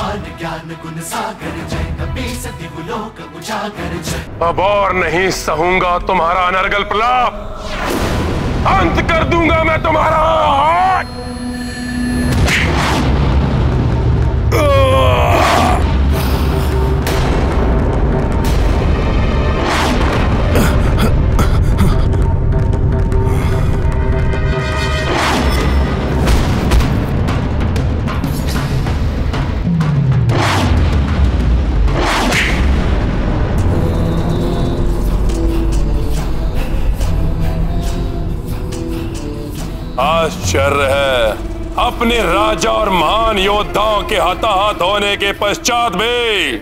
भगवान ज्ञान गुण सागर जय कपी सती लोक उजागर जय। अब और नहीं सहूंगा तुम्हारा अनर्गल प्रलाप, अंत कर दूंगा मैं तुम्हारा। आश्चर्य है, अपने राजा और महान योद्धाओं के हताहत होने के पश्चात भी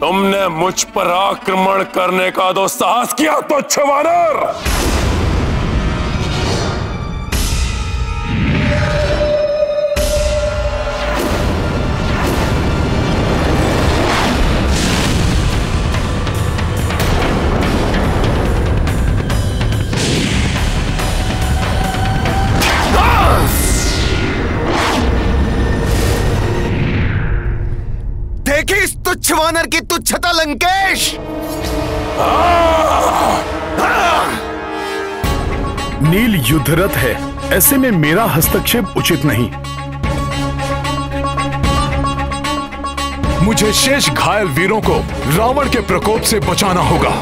तुमने मुझ पर आक्रमण करने का दुस्साहस किया, तुच्छ वानर। इस तुच्छ वानर की तुच्छता लंकेश। नील युद्धरत है, ऐसे में मेरा हस्तक्षेप उचित नहीं। मुझे शेष घायल वीरों को रावण के प्रकोप से बचाना होगा।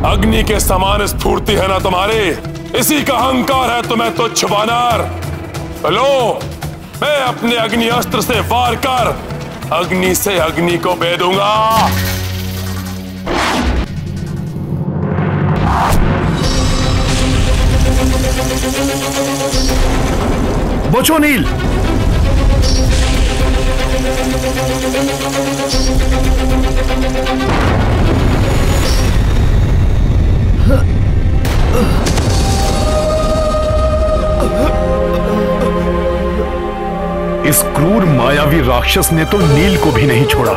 अग्नि के समान स्फूर्ति है ना तुम्हारी, इसी का अहंकार है तुम्हें तुच्छ वानर। लो, मैं अपने अग्नि अस्त्र से वार कर अग्नि से अग्नि को भेदूंगा। बचो नील। इस क्रूर मायावी राक्षस ने तो नील को भी नहीं छोड़ा।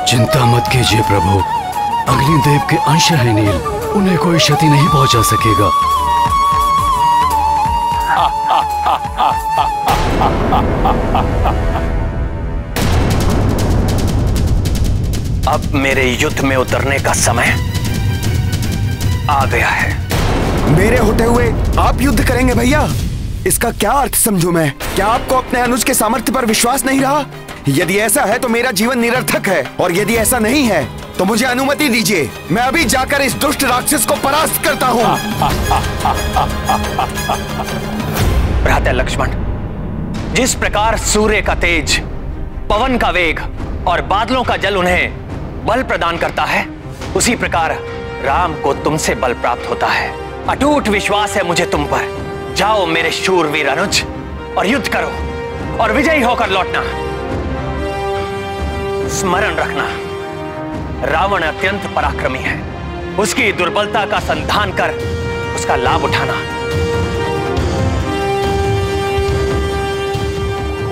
चिंता मत कीजिए प्रभु, अग्निदेव के अंश है नील, उन्हें कोई क्षति नहीं पहुंचा सकेगा। अब मेरे युद्ध में उतरने का समय आ गया है। मेरे होते हुए आप युद्ध करेंगे भैया? इसका क्या अर्थ समझूं मैं? क्या आपको अपने अनुज के सामर्थ्य पर विश्वास नहीं रहा? यदि ऐसा है तो मेरा जीवन निरर्थक है, और यदि ऐसा नहीं है तो मुझे अनुमति दीजिए, मैं अभी जाकर इस दुष्ट राक्षस को परास्त करता हूँ। भ्राता लक्ष्मण, जिस प्रकार सूर्य का तेज, पवन का वेग और बादलों का जल उन्हें बल प्रदान करता है, उसी प्रकार राम को तुमसे बल प्राप्त होता है। अटूट विश्वास है मुझे तुम पर। जाओ मेरे शूरवीर अनुज, और युद्ध करो और विजयी होकर लौटना। स्मरण रखना, रावण अत्यंत पराक्रमी है, उसकी दुर्बलता का संधान कर उसका लाभ उठाना।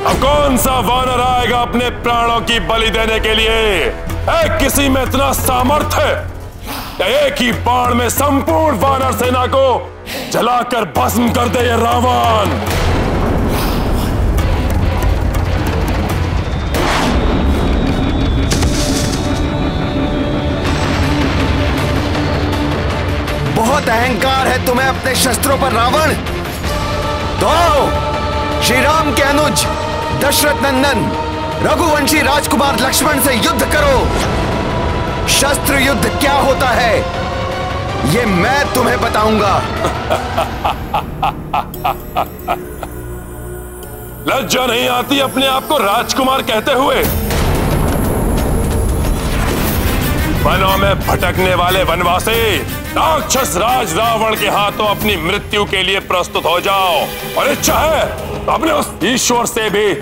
अब कौन सा वानर आएगा अपने प्राणों की बलि देने के लिए? किसी में इतना सामर्थ्य है या एक ही बाण में संपूर्ण वानर सेना को जलाकर भस्म कर दे ये रावण। बहुत अहंकार है तुम्हें अपने शस्त्रों पर रावण। तो श्री राम के अनुज दशरथ नंदन रघुवंशी राजकुमार लक्ष्मण से युद्ध करो। शस्त्र युद्ध क्या होता है ये मैं तुम्हें बताऊंगा। लज्जा नहीं आती अपने आप को राजकुमार कहते हुए? वनों में भटकने वाले वनवासी, राक्षस राज रावण के हाथों अपनी मृत्यु के लिए प्रस्तुत हो जाओ, और इच्छा है तो अपने उस ईश्वर से भी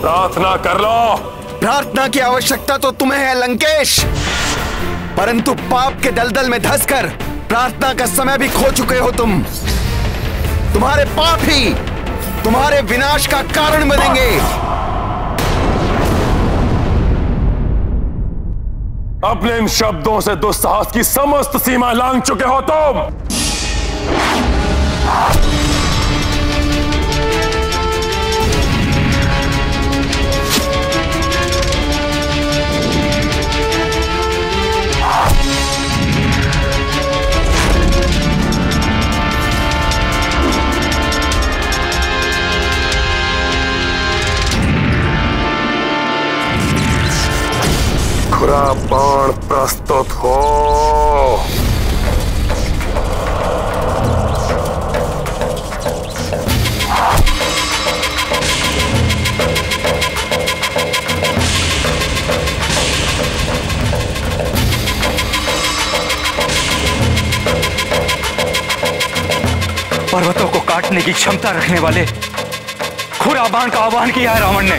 प्रार्थना कर लो। प्रार्थना की आवश्यकता तो तुम्हें है लंकेश, परंतु पाप के दलदल में धंसकर प्रार्थना का समय भी खो चुके हो तुम। तुम्हारे पाप ही तुम्हारे विनाश का कारण बनेंगे। अपने इन शब्दों से दुस्साहस की समस्त सीमा लांघ चुके हो तुम। खुरा बाण प्रस्तुत हो। पर्वतों को काटने की क्षमता रखने वाले खुरा बाण का आह्वान किया है रावण ने।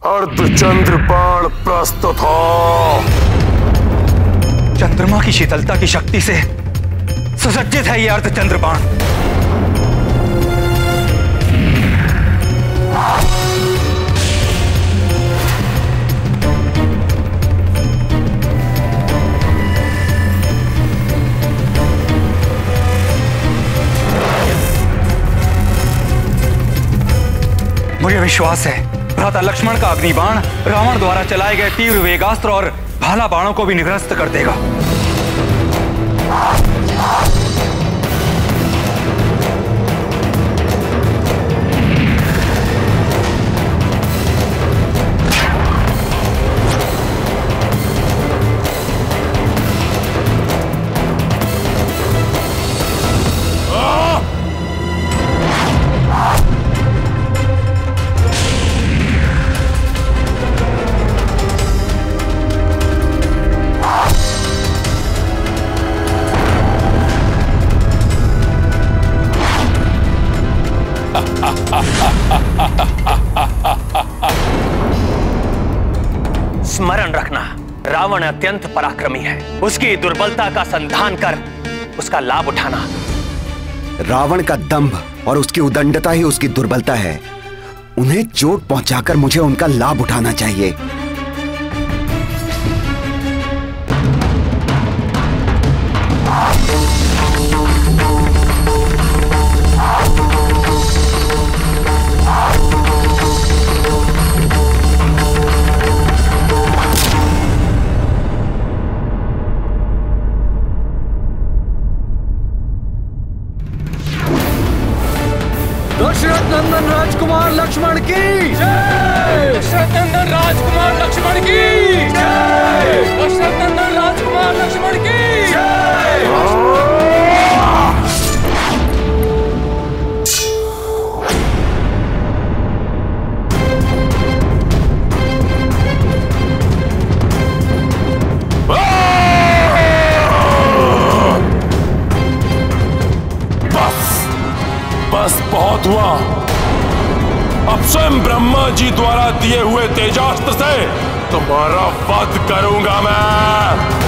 अर्धचंद्र बाण प्रस्तुत हो। चंद्रमा की शीतलता की शक्ति से सुसज्जित है यह अर्धचंद्र बाण। मुझे विश्वास है भ्राता लक्ष्मण का अग्निबाण रावण द्वारा चलाए गए तीव्र वेगास्त्र और भाला बाणों को भी निरस्त कर देगा। स्मरण रखना, रावण अत्यंत पराक्रमी है। उसकी दुर्बलता का संधान कर उसका लाभ उठाना। रावण का दंभ और उसकी उदंडता ही उसकी दुर्बलता है। उन्हें चोट पहुंचाकर मुझे उनका लाभ उठाना चाहिए। दशरथ नंदन राजकुमार लक्ष्मण की जय। दशरथ नंदन राजकुमार लक्ष्मण की जय। दशरथ नंदन राजकुमार लक्ष्मण की जय। बस बहुत हुआ। अब स्वयं ब्रह्मा जी द्वारा दिए हुए तेजास्त्र से तुम्हारा वध करूंगा मैं।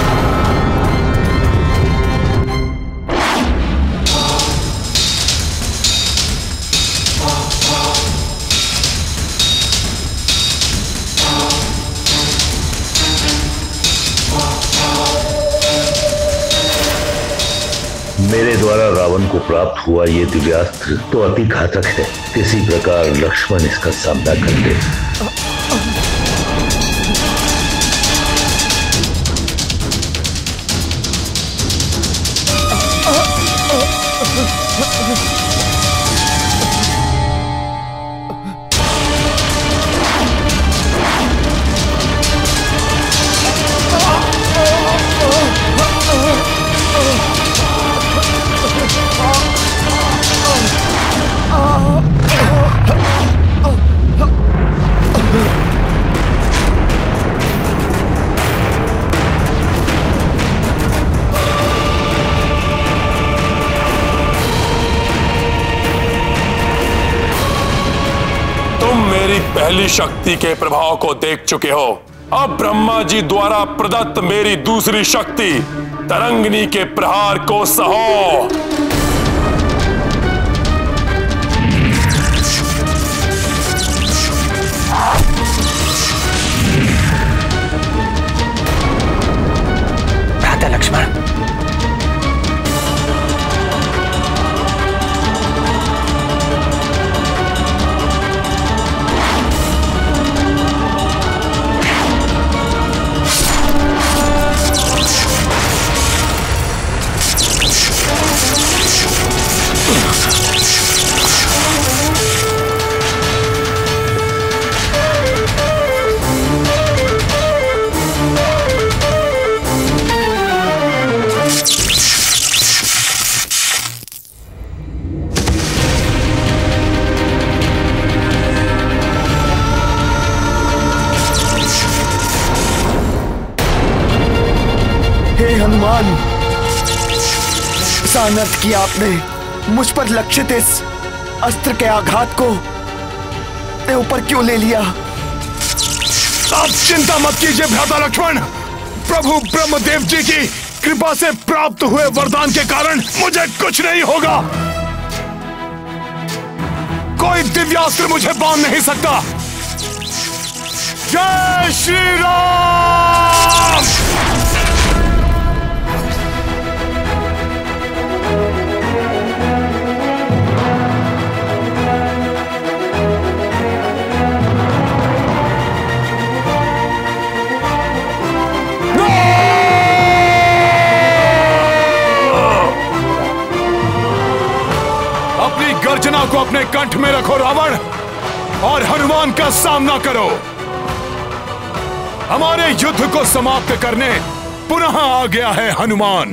मेरे द्वारा रावण को प्राप्त हुआ ये दिव्यास्त्र तो अति घातक है। किसी प्रकार लक्ष्मण इसका सामना कर ले। पहली शक्ति के प्रभाव को देख चुके हो। अब ब्रह्मा जी द्वारा प्रदत्त मेरी दूसरी शक्ति तरंगिनी के प्रहार को सहो। भ्राता लक्ष्मण, हनुमान, सानर्थ किया आपने। मुझ पर लक्षित इस अस्त्र के आघात को ऊपर क्यों ले लिया? आप चिंता मत कीजिए भ्राता लक्ष्मण। प्रभु ब्रह्मदेव जी की कृपा से प्राप्त हुए वरदान के कारण मुझे कुछ नहीं होगा। कोई दिव्यास्त्र मुझे बांध नहीं सकता। जय श्री राम। गर्जना को अपने कंठ में रखो रावण, और हनुमान का सामना करो। हमारे युद्ध को समाप्त करने पुनः आ गया है हनुमान।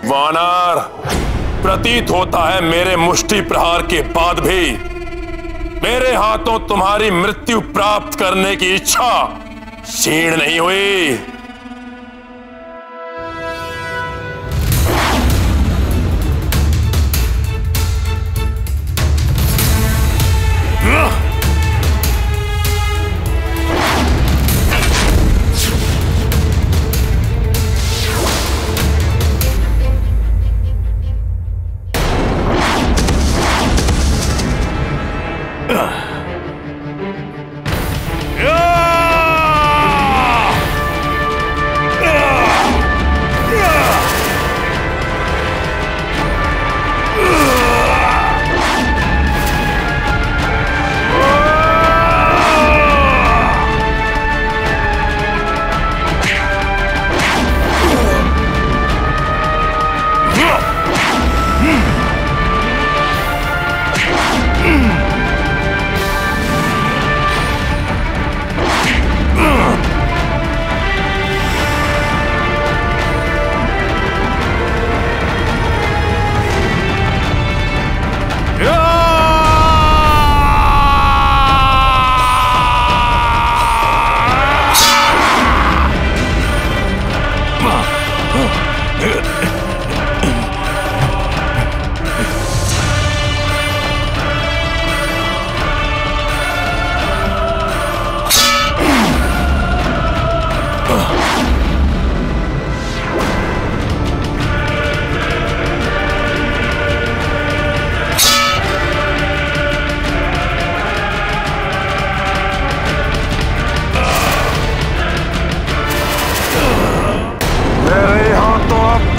वानर, प्रतीत होता है मेरे मुष्टि प्रहार के बाद भी मेरे हाथों तुम्हारी मृत्यु प्राप्त करने की इच्छा क्षीण नहीं हुई।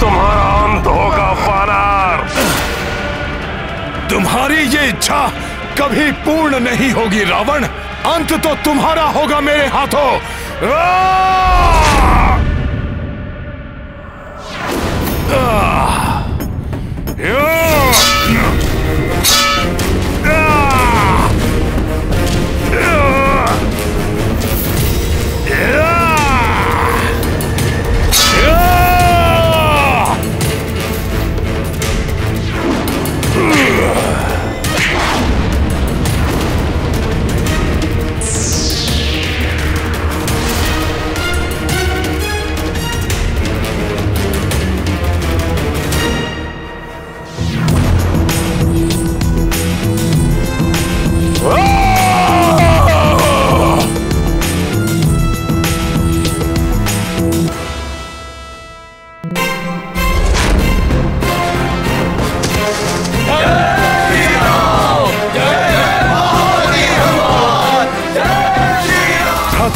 तुम्हारा अंत होगा वानर। तुम्हारी ये इच्छा कभी पूर्ण नहीं होगी रावण। अंत तो तुम्हारा होगा मेरे हाथों।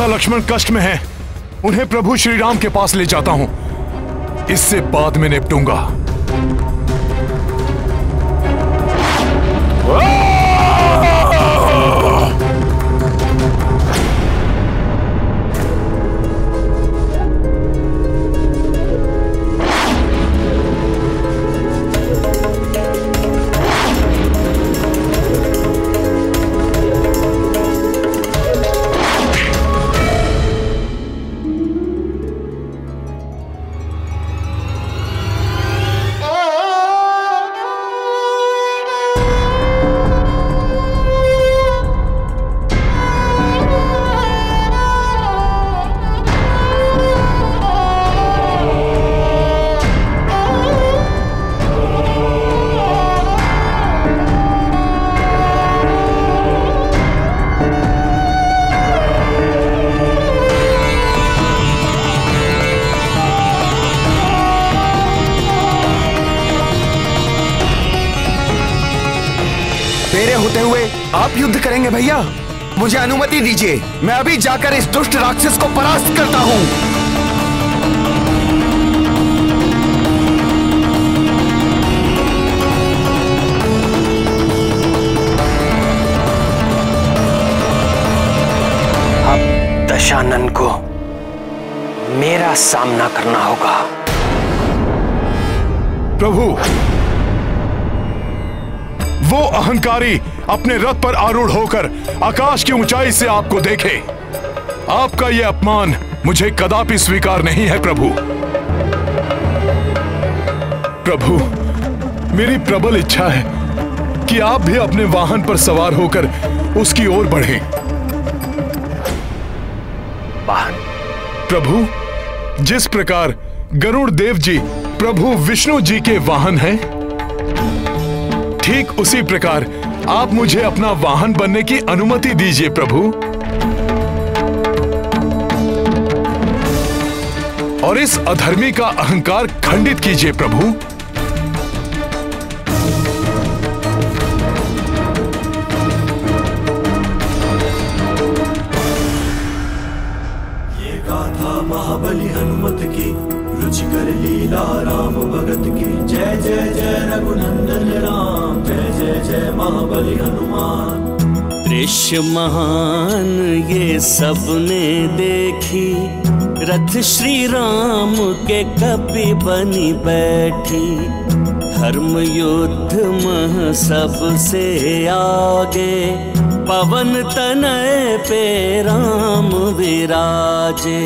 लक्ष्मण कष्ट में हैं। उन्हें प्रभु श्री राम के पास ले जाता हूं। इससे बाद में निपटूंगा। आप युद्ध करेंगे भैया? मुझे अनुमति दीजिए, मैं अभी जाकर इस दुष्ट राक्षस को परास्त करता हूं। अब दशानन को मेरा सामना करना होगा। प्रभु, वो अहंकारी अपने रथ पर आरूढ़ होकर आकाश की ऊंचाई से आपको देखे। आपका यह अपमान मुझे कदापि स्वीकार नहीं है प्रभु। प्रभु, मेरी प्रबल इच्छा है कि आप भी अपने वाहन पर सवार होकर उसकी ओर बढ़ें। वाहन? प्रभु, जिस प्रकार गरुड़ देव जी प्रभु विष्णु जी के वाहन हैं, ठीक उसी प्रकार आप मुझे अपना वाहन बनने की अनुमति दीजिए प्रभु। और इस अधर्मी का अहंकार खंडित कीजिए प्रभु। ये गाथा महाबली हनुमत की, रुचिकर लीला राम भगत की। जय जय जय रघुनंदन राम, जय जय जय महाबली हनुमान। दृश्य महान ये सबने देखी, रथ श्री राम के कपि बनी बैठी। धर्म युद्ध मह सबसे आगे, पवन तनय पे राम विराजे।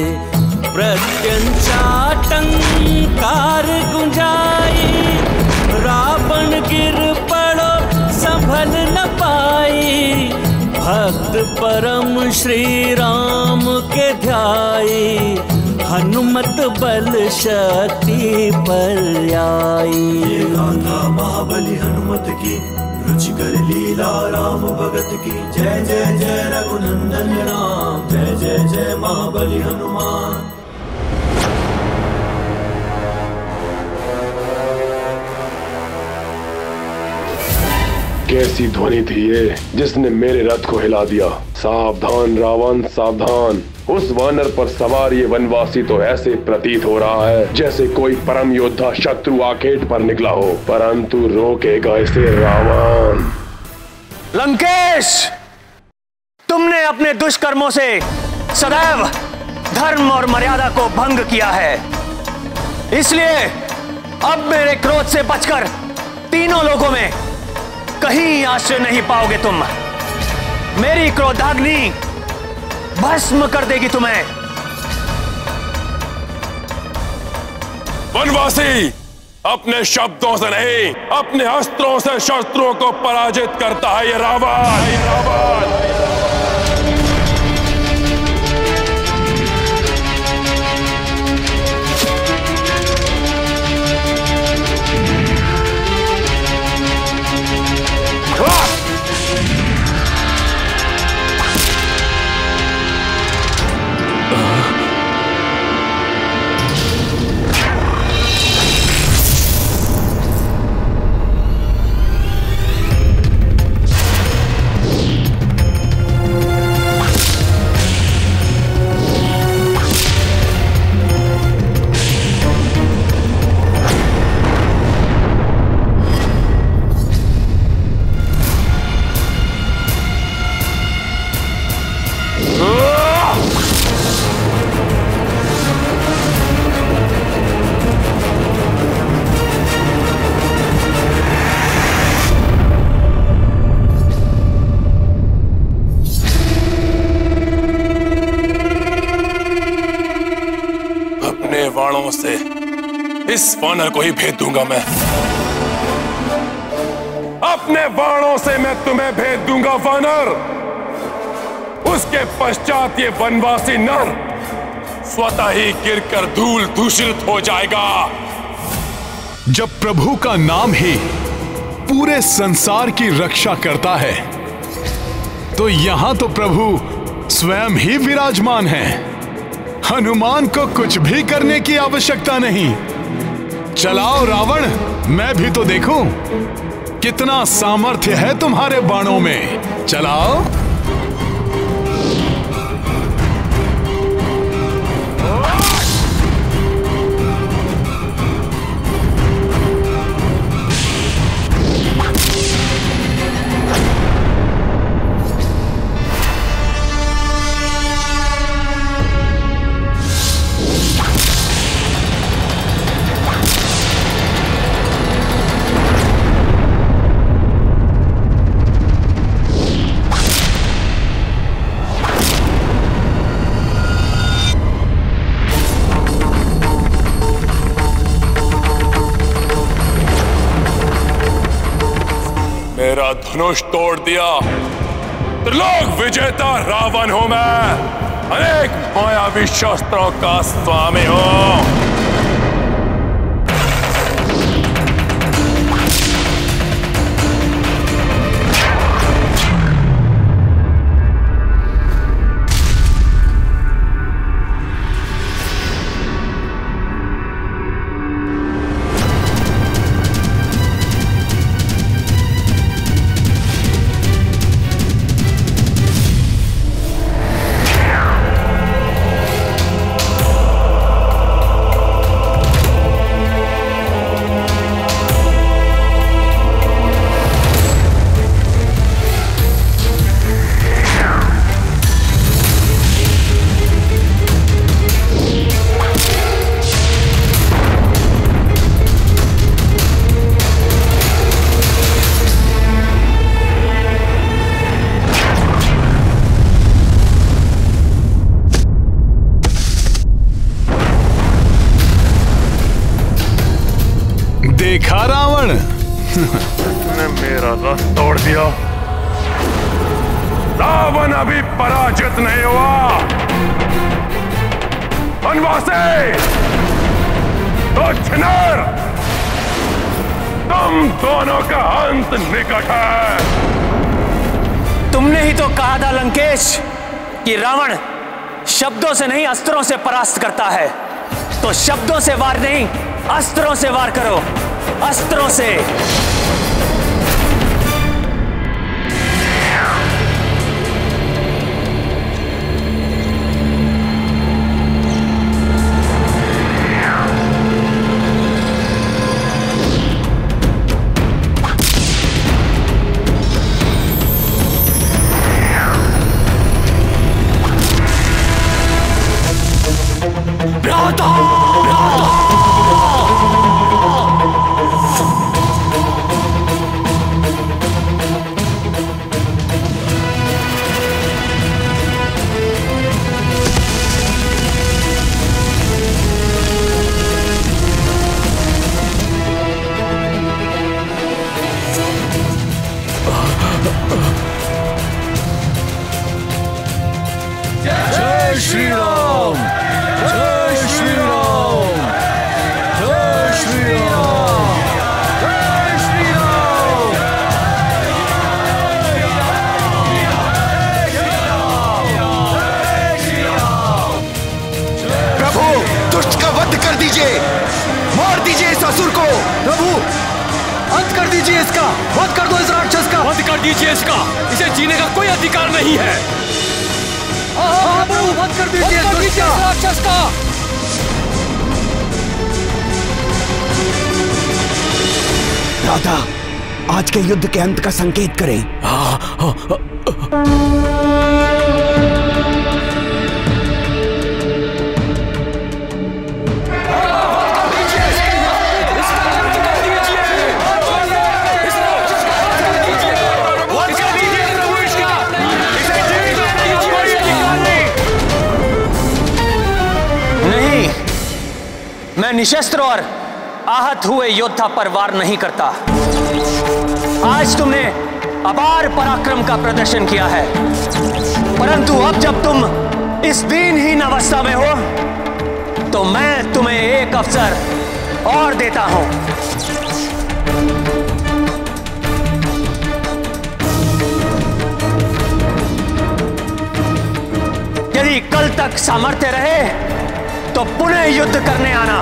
प्रत्यंचाटंकार गुंजाई, रावण गिर पड़ो संभल न पाई। भक्त परम श्री राम के ध्याई, हनुमत बल शक्ति पर आई। ये गाथा महाबली हनुमत की, रुचिकर लीला राम भगत की। जय जय जय रघुनंदन राम, जय जय जय महाबली हनुमान। कैसी ध्वनि थी ये जिसने मेरे रथ को हिला दिया। सावधान रावण सावधान, उस वानर पर सवार ये वनवासी तो ऐसे प्रतीत हो रहा है जैसे कोई परम योद्धा शत्रु आखेट पर निकला हो, परंतु रोकेगा इसे रावण। लंकेश, तुमने अपने दुष्कर्मों से सदैव धर्म और मर्यादा को भंग किया है, इसलिए अब मेरे क्रोध से बचकर तीनों लोगों में कहीं आश्रय नहीं पाओगे तुम। मेरी क्रोधाग्नि भस्म कर देगी तुम्हें। वनवासी अपने शब्दों से नहीं, अपने अस्त्रों से शस्त्रों को पराजित करता है ये रावण। बाणों से इस वानर को ही भेद दूंगा मैं। अपने बाणों से मैं तुम्हें भेद दूंगा वानर। उसके पश्चात ये वनवासी नर स्वतः ही गिरकर धूल दूषित हो जाएगा। जब प्रभु का नाम ही पूरे संसार की रक्षा करता है तो यहां तो प्रभु स्वयं ही विराजमान है। हनुमान को कुछ भी करने की आवश्यकता नहीं। चलाओ रावण, मैं भी तो देखूं कितना सामर्थ्य है तुम्हारे बाणों में। चलाओ। मेरा धनुष तोड़ दिया। त्रिलोक विजेता रावण हूं मैं, अनेक मायावी शस्त्रों का स्वामी हूं। देखा रावण, उसने मेरा रथ तोड़ दिया। रावण अभी पराजित नहीं हुआ। वनवासी, तो छिनर, तुम दोनों का अंत निकट है। तुमने ही तो कहा था लंकेश कि रावण शब्दों से नहीं अस्त्रों से परास्त करता है, तो शब्दों से वार नहीं अस्त्रों से वार करो, अस्त्रों से। कीजिए इसका, वध कर दो इस राक्षस का। वध कर दीजिए इसका, इसे जीने का कोई अधिकार नहीं है। प्रभु वध कर दीजिए इस राक्षस का। राधा, आज के युद्ध के अंत का संकेत करें। नहीं, मैं निशस्त्र और आहत हुए योद्धा पर वार नहीं करता। आज तुमने अपार पराक्रम का प्रदर्शन किया है, परंतु अब जब तुम इस दीनहीन अवस्था में हो तो मैं तुम्हें एक अवसर और देता हूं। यदि कल तक सामर्थ्य रहे तो पुनः युद्ध करने आना।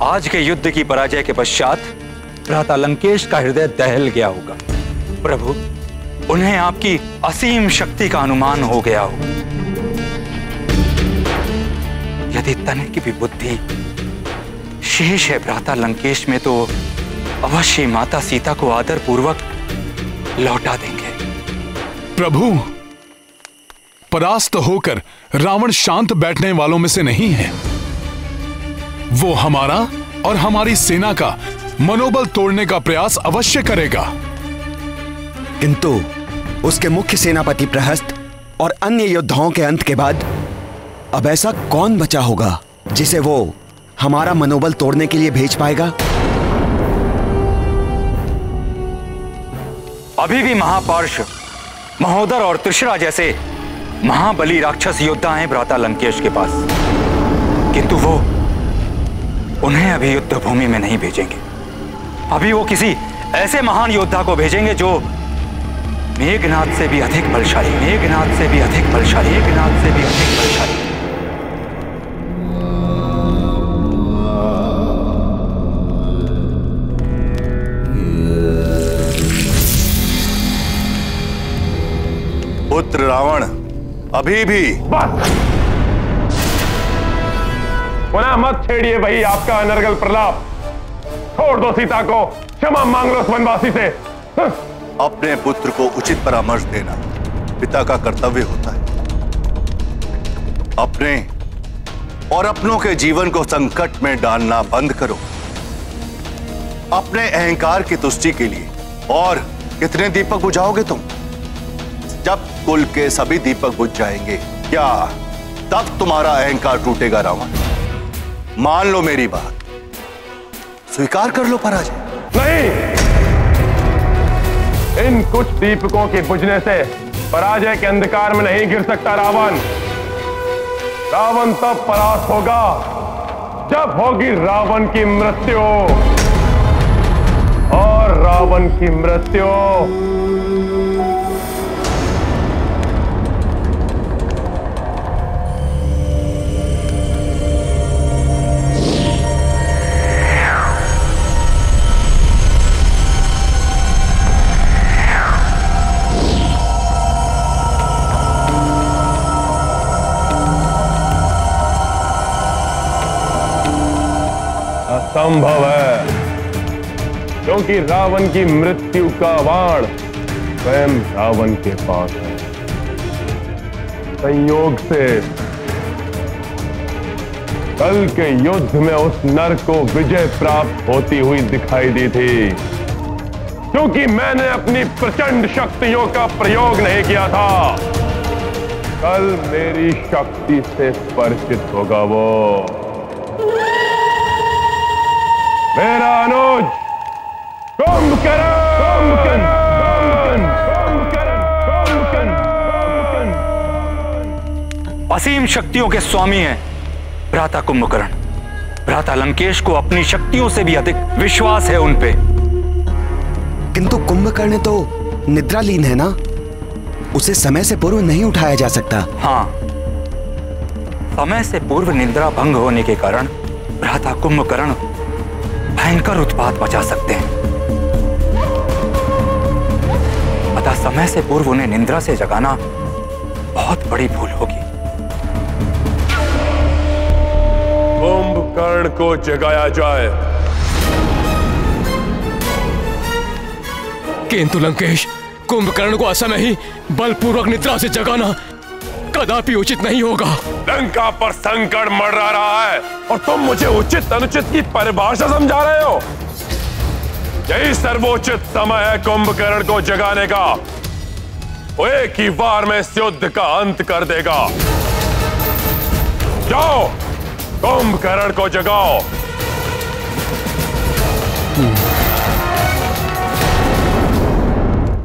आज के युद्ध की पराजय के पश्चात भ्राता लंकेश का हृदय दहल गया होगा। प्रभु, उन्हें आपकी असीम शक्ति का अनुमान हो गया होगा। यदि तनिक की भी बुद्धि शेष है भ्राता लंकेश में तो अवश्य माता सीता को आदर पूर्वक लौटा देंगे। प्रभु, परास्त होकर रावण शांत बैठने वालों में से नहीं है। वो हमारा और हमारी सेना का मनोबल तोड़ने का प्रयास अवश्य करेगा। किंतु उसके मुख्य सेनापति प्रहस्त और अन्य योद्धाओं के अंत के बाद अब ऐसा कौन बचा होगा जिसे वो हमारा मनोबल तोड़ने के लिए भेज पाएगा? अभी भी महापार्श, महोदर और त्रिशरा जैसे महाबली राक्षस योद्धा हैं भ्राता लंकेश के पास, किंतु वो उन्हें अभी युद्ध भूमि में नहीं भेजेंगे। अभी वो किसी ऐसे महान योद्धा को भेजेंगे जो मेघनाद से भी अधिक बलशाली, मेघनाद से भी अधिक बलशाली, मेघनाद से भी अधिक बलशाली। पुत्र रावण, अभी भी पुनः मत छेड़िए भाई आपका अनर्गल प्रलाप। छोड़ दो सीता को, क्षमा मांग लो उस वनवासी से। अपने पुत्र को उचित परामर्श देना पिता का कर्तव्य होता है। अपने और अपनों के जीवन को संकट में डालना बंद करो। अपने अहंकार की तुष्टि के लिए और कितने दीपक बुझाओगे तुम? जब कुल के सभी दीपक बुझ जाएंगे, क्या तब तुम्हारा अहंकार टूटेगा रावण? मान लो मेरी बात, स्वीकार कर लो पराजय। नहीं, इन कुछ दीपकों के बुझने से पराजय के अंधकार में नहीं गिर सकता रावण। रावण तब परास्त होगा जब होगी रावण की मृत्यु, और रावण की मृत्यु असंभव है, क्योंकि रावण की मृत्यु का बाण स्वयं रावण के पास है। संयोग से कल के युद्ध में उस नर को विजय प्राप्त होती हुई दिखाई दी थी, क्योंकि मैंने अपनी प्रचंड शक्तियों का प्रयोग नहीं किया था। कल मेरी शक्ति से परिचित होगा वो मेरा अनुज कुंभकर्ण। असीम शक्तियों के स्वामी हैं भ्राता कुंभकर्ण। भ्राता लंकेश को अपनी शक्तियों से भी अधिक विश्वास है उन पे। किंतु कुंभकर्ण तो निद्रालीन है ना, उसे समय से पूर्व नहीं उठाया जा सकता। हाँ, समय से पूर्व निद्रा भंग होने के कारण भ्राता कुंभकर्ण भयंकर उत्पात मचा सकते हैं। अतः समय से पूर्व उन्हें निद्रा से जगाना बहुत बड़ी भूल होगी। कुंभकर्ण को जगाया जाए। किंतु लंकेश, कुंभकर्ण को असमय ही बलपूर्वक निद्रा से जगाना कदापि उचित नहीं होगा। लंका पर संकट मंडरा रहा है और तुम मुझे उचित अनुचित की परिभाषा समझा रहे हो। यही सर्वोचित समय है कुंभकर्ण को जगाने का। वो एक ही बार में इस युद्ध का अंत कर देगा। जाओ, कुंभकर्ण को जगाओ।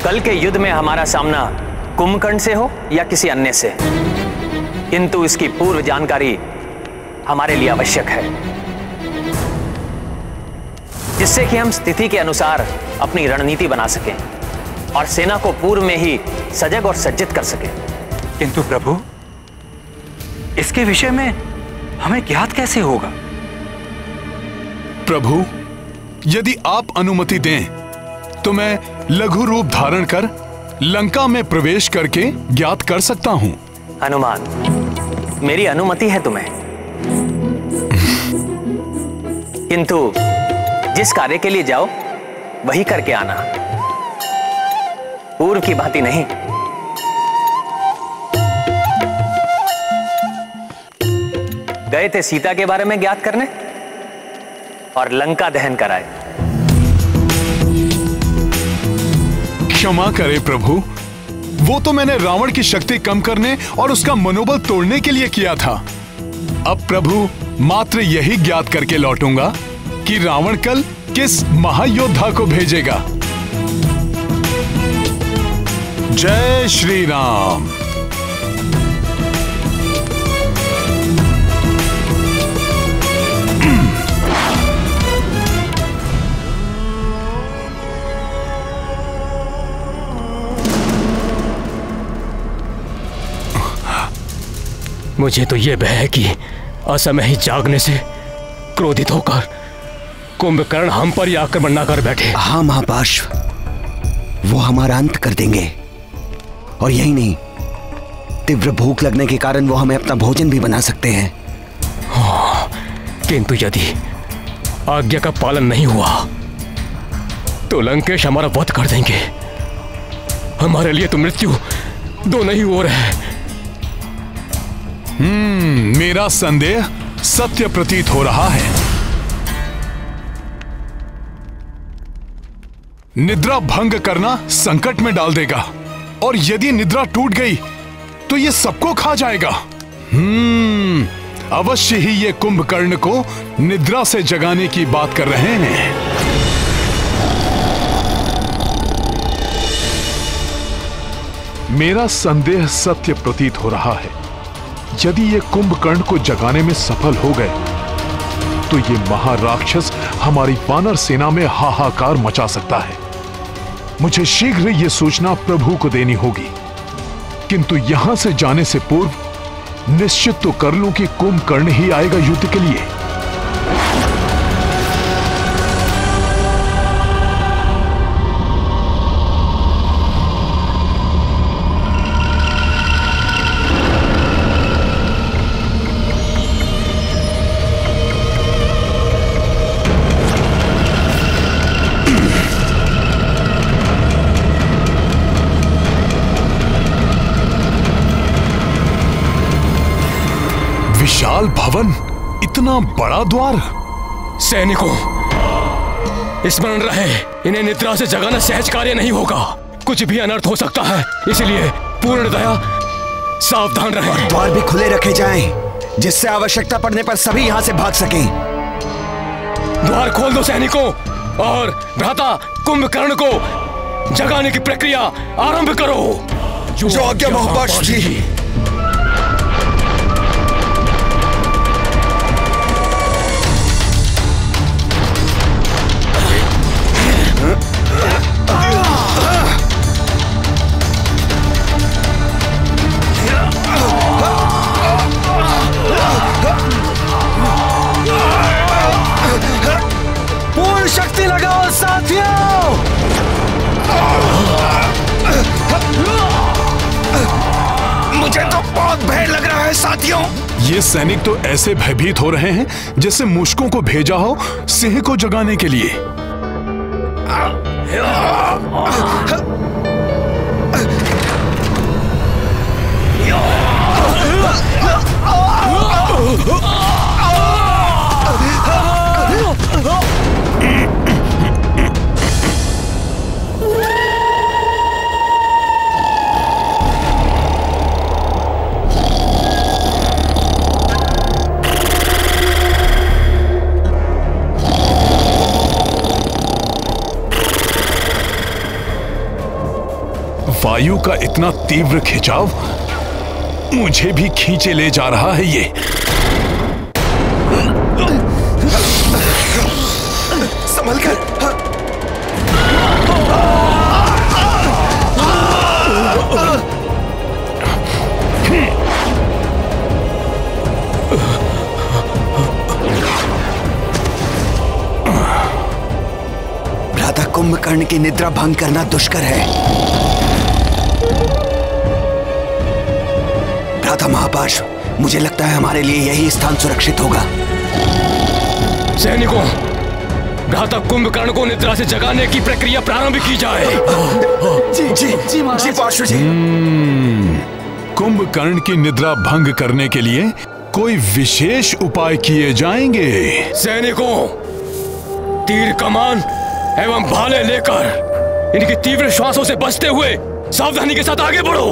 कल के युद्ध में हमारा सामना कुंभकर्ण से हो या किसी अन्य से, किंतु इसकी पूर्व जानकारी हमारे लिए आवश्यक है, जिससे कि हम स्थिति के अनुसार अपनी रणनीति बना सकें और सेना को पूर्व में ही सजग और सज्जित कर सकें। किंतु प्रभु, इसके विषय में हमें ज्ञात कैसे होगा? प्रभु, यदि आप अनुमति दें तो मैं लघु रूप धारण कर लंका में प्रवेश करके ज्ञात कर सकता हूं। हनुमान, मेरी अनुमति है तुम्हें, किंतु जिस कार्य के लिए जाओ वही करके आना, पूर्व की भांति नहीं। गए थे सीता के बारे में ज्ञात करने और लंका दहन कराए। क्षमा करे प्रभु, वो तो मैंने रावण की शक्ति कम करने और उसका मनोबल तोड़ने के लिए किया था। अब प्रभु मात्र यही ज्ञात करके लौटूंगा कि रावण कल किस महायोद्धा को भेजेगा। जय श्री राम। मुझे तो यह भय है कि असमय ही जागने से क्रोधित होकर कुंभकर्ण हम पर ही आक्रमण न कर बैठे। हाँ महापार्श्व, वो हमारा अंत कर देंगे। और यही नहीं, तीव्र भूख लगने के कारण वो हमें अपना भोजन भी बना सकते हैं। हाँ, किंतु यदि आज्ञा का पालन नहीं हुआ तो लंकेश हमारा वध कर देंगे। हमारे लिए तो मृत्यु दो नहीं हो रहा है। मेरा संदेह सत्य प्रतीत हो रहा है। निद्रा भंग करना संकट में डाल देगा और यदि निद्रा टूट गई तो ये सबको खा जाएगा। अवश्य ही ये कुंभकर्ण को निद्रा से जगाने की बात कर रहे हैं। मेरा संदेह सत्य प्रतीत हो रहा है। यदि ये कुंभकर्ण को जगाने में सफल हो गए तो ये महाराक्षस हमारी वानर सेना में हाहाकार मचा सकता है। मुझे शीघ्र ये सूचना प्रभु को देनी होगी, किंतु यहां से जाने से पूर्व निश्चित तो कर लूं कि कुंभकर्ण ही आएगा युद्ध के लिए। विशाल भवन, इतना बड़ा द्वार। सैनिकों, स्मरण रहे, इन्हें निद्रा से जगाना सहज कार्य नहीं होगा। कुछ भी अनर्थ हो सकता है, इसलिए पूर्ण दया सावधान रहें। द्वार भी खुले रखे जाएं, जिससे आवश्यकता पड़ने पर सभी यहां से भाग सकें। द्वार खोल दो सैनिकों, और भ्राता कुंभकर्ण को जगाने की प्रक्रिया आरंभ करो। जो आज्ञा महापार्श्व जी। है साथियों। ये सैनिक तो ऐसे भयभीत हो रहे हैं जैसे मुश्कों को भेजा हो सिंह को जगाने के लिए। वायु का इतना तीव्र खिंचाव मुझे भी खींचे ले जा रहा है। ये संभल कर। भ्राता कुंभकर्ण की निद्रा भंग करना दुष्कर है। भ्राता महापार्श्व, मुझे लगता है हमारे लिए यही स्थान सुरक्षित होगा। सैनिकों, भ्राता कुंभकर्ण को निद्रा से जगाने की प्रक्रिया प्रारंभ की जाए। जी जी जी जी पार्श्व जी। कुंभकर्ण की निद्रा भंग करने के लिए कोई विशेष उपाय किए जाएंगे। सैनिकों, तीर कमान एवं भाले लेकर इनकी तीव्र श्वासों से बचते हुए सावधानी के साथ आगे बढ़ो।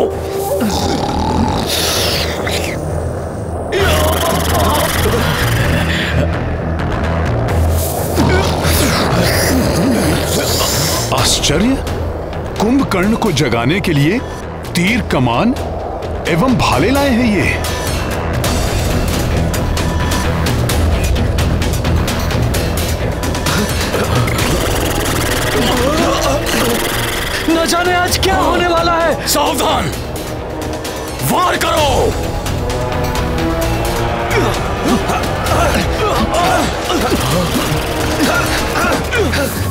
आश्चर्य, कुंभकर्ण को जगाने के लिए तीर कमान एवं भाले लाए हैं ये। न जाने आज क्या होने वाला है। सावधान, वार करो।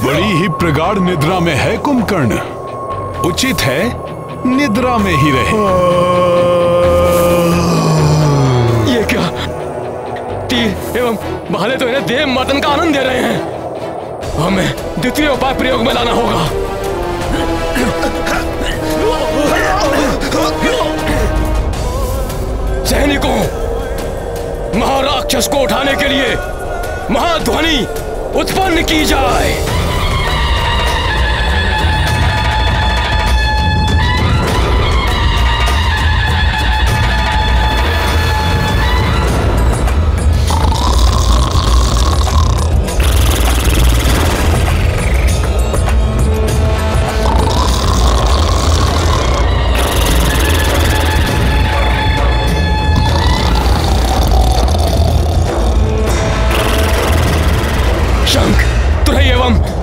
बड़ी ही प्रगाढ़ निद्रा में है कुंभकर्ण, उचित है निद्रा में ही रहे। ये क्या? तीर एवं भाले तो इन्हें देह मर्दन का आनंद दे रहे हैं। हमें द्वितीय उपाय प्रयोग में लाना होगा। सैनिकों, महाराक्षस को उठाने के लिए महाध्वनि उत्पन्न की जाए।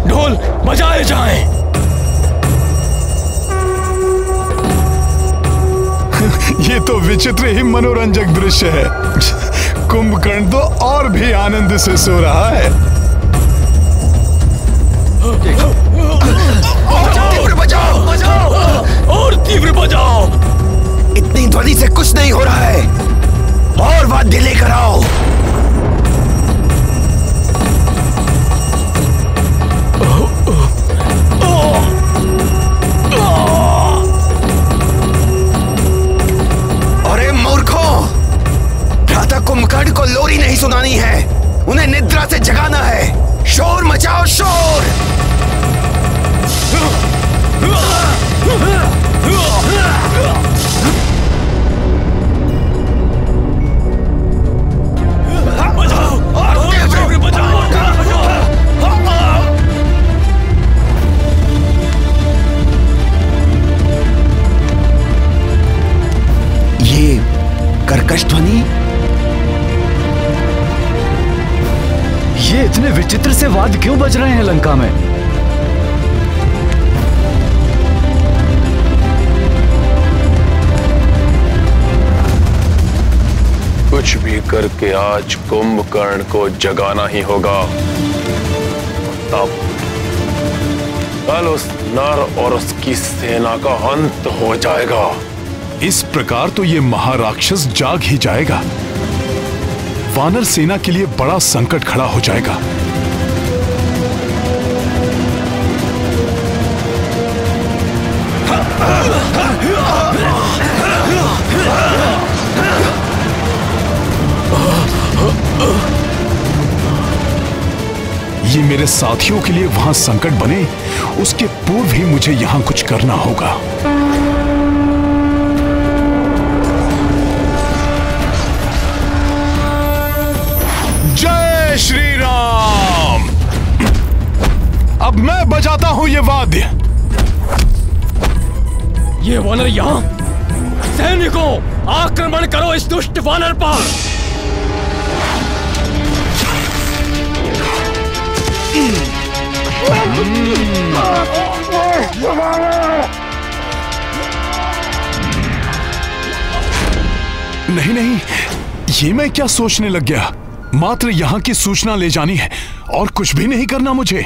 ढोल बजाए जाएं। ये तो विचित्र ही मनोरंजक दृश्य है। कुंभकर्ण तो और भी आनंद से सो रहा है। तीव्र बजाओ, बजाओ और तीव्र बजाओ। इतनी ध्वनि से कुछ नहीं हो रहा है, और वाद्य लेकर आओ। अरे मूर्खों, भ्राता कुंभकर्ण को लोरी नहीं सुनानी है, उन्हें निद्रा से जगाना है। शोर मचाओ, शोर। ये कर्कश ध्वनि, ये इतने विचित्र से वाद्य क्यों बज रहे हैं लंका में? कुछ भी करके आज कुंभकर्ण को जगाना ही होगा। तब कल उस नर और उसकी सेना का अंत हो जाएगा। इस प्रकार तो ये महाराक्षस जाग ही जाएगा। वानर सेना के लिए बड़ा संकट खड़ा हो जाएगा। ये मेरे साथियों के लिए वहां संकट बने, उसके पूर्व ही मुझे यहां कुछ करना होगा। जय श्री राम। अब मैं बजाता हूं ये वाद्य। ये वानर यहां। सैनिकों, आक्रमण करो इस दुष्ट वानर पर। नहीं नहीं, ये मैं क्या सोचने लग गया। मात्र यहां की सूचना ले जानी है और कुछ भी नहीं करना मुझे।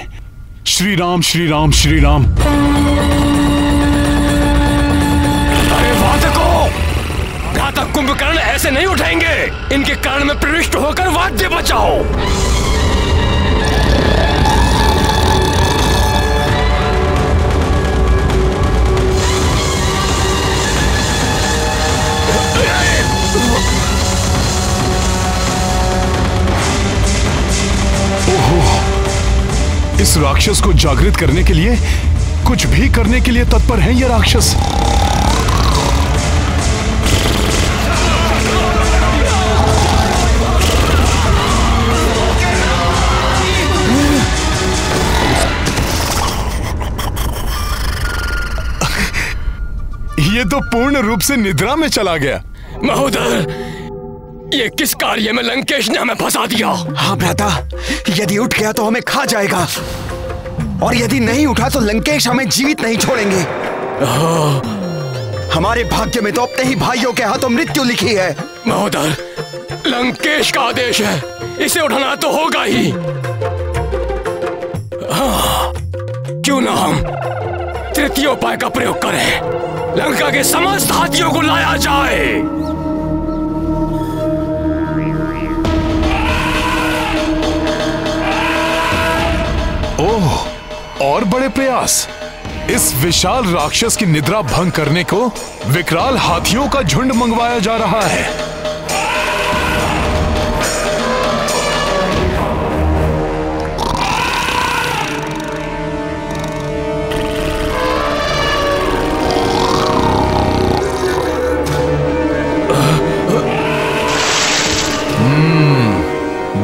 श्री राम श्री राम श्री राम। अरे वादकों, भ्राता कुंभकर्ण ऐसे नहीं उठाएंगे। इनके कर्ण में प्रविष्ट होकर वाद्य बचाओ। इस राक्षस को जागृत करने के लिए, कुछ भी करने के लिए तत्पर है ये राक्षस। ये तो पूर्ण रूप से निद्रा में चला गया। महोदय, ये किस कार्य में लंकेश ने हमें फंसा दिया? हाँ भ्राता, यदि उठ गया तो हमें खा जाएगा, और यदि नहीं उठा तो लंकेश हमें जीवित नहीं छोड़ेंगे। हमारे भाग्य में तो अपने ही भाइयों के हाथों मृत्यु लिखी है। महोदय, लंकेश का आदेश है, इसे उठाना तो होगा ही। हाँ, क्यों ना हम तृतीय उपाय का प्रयोग करें। लंका के समस्त हाथियों को लाया जाए। ओह, और बड़े प्रयास। इस विशाल राक्षस की निद्रा भंग करने को विकराल हाथियों का झुंड मंगवाया जा रहा है।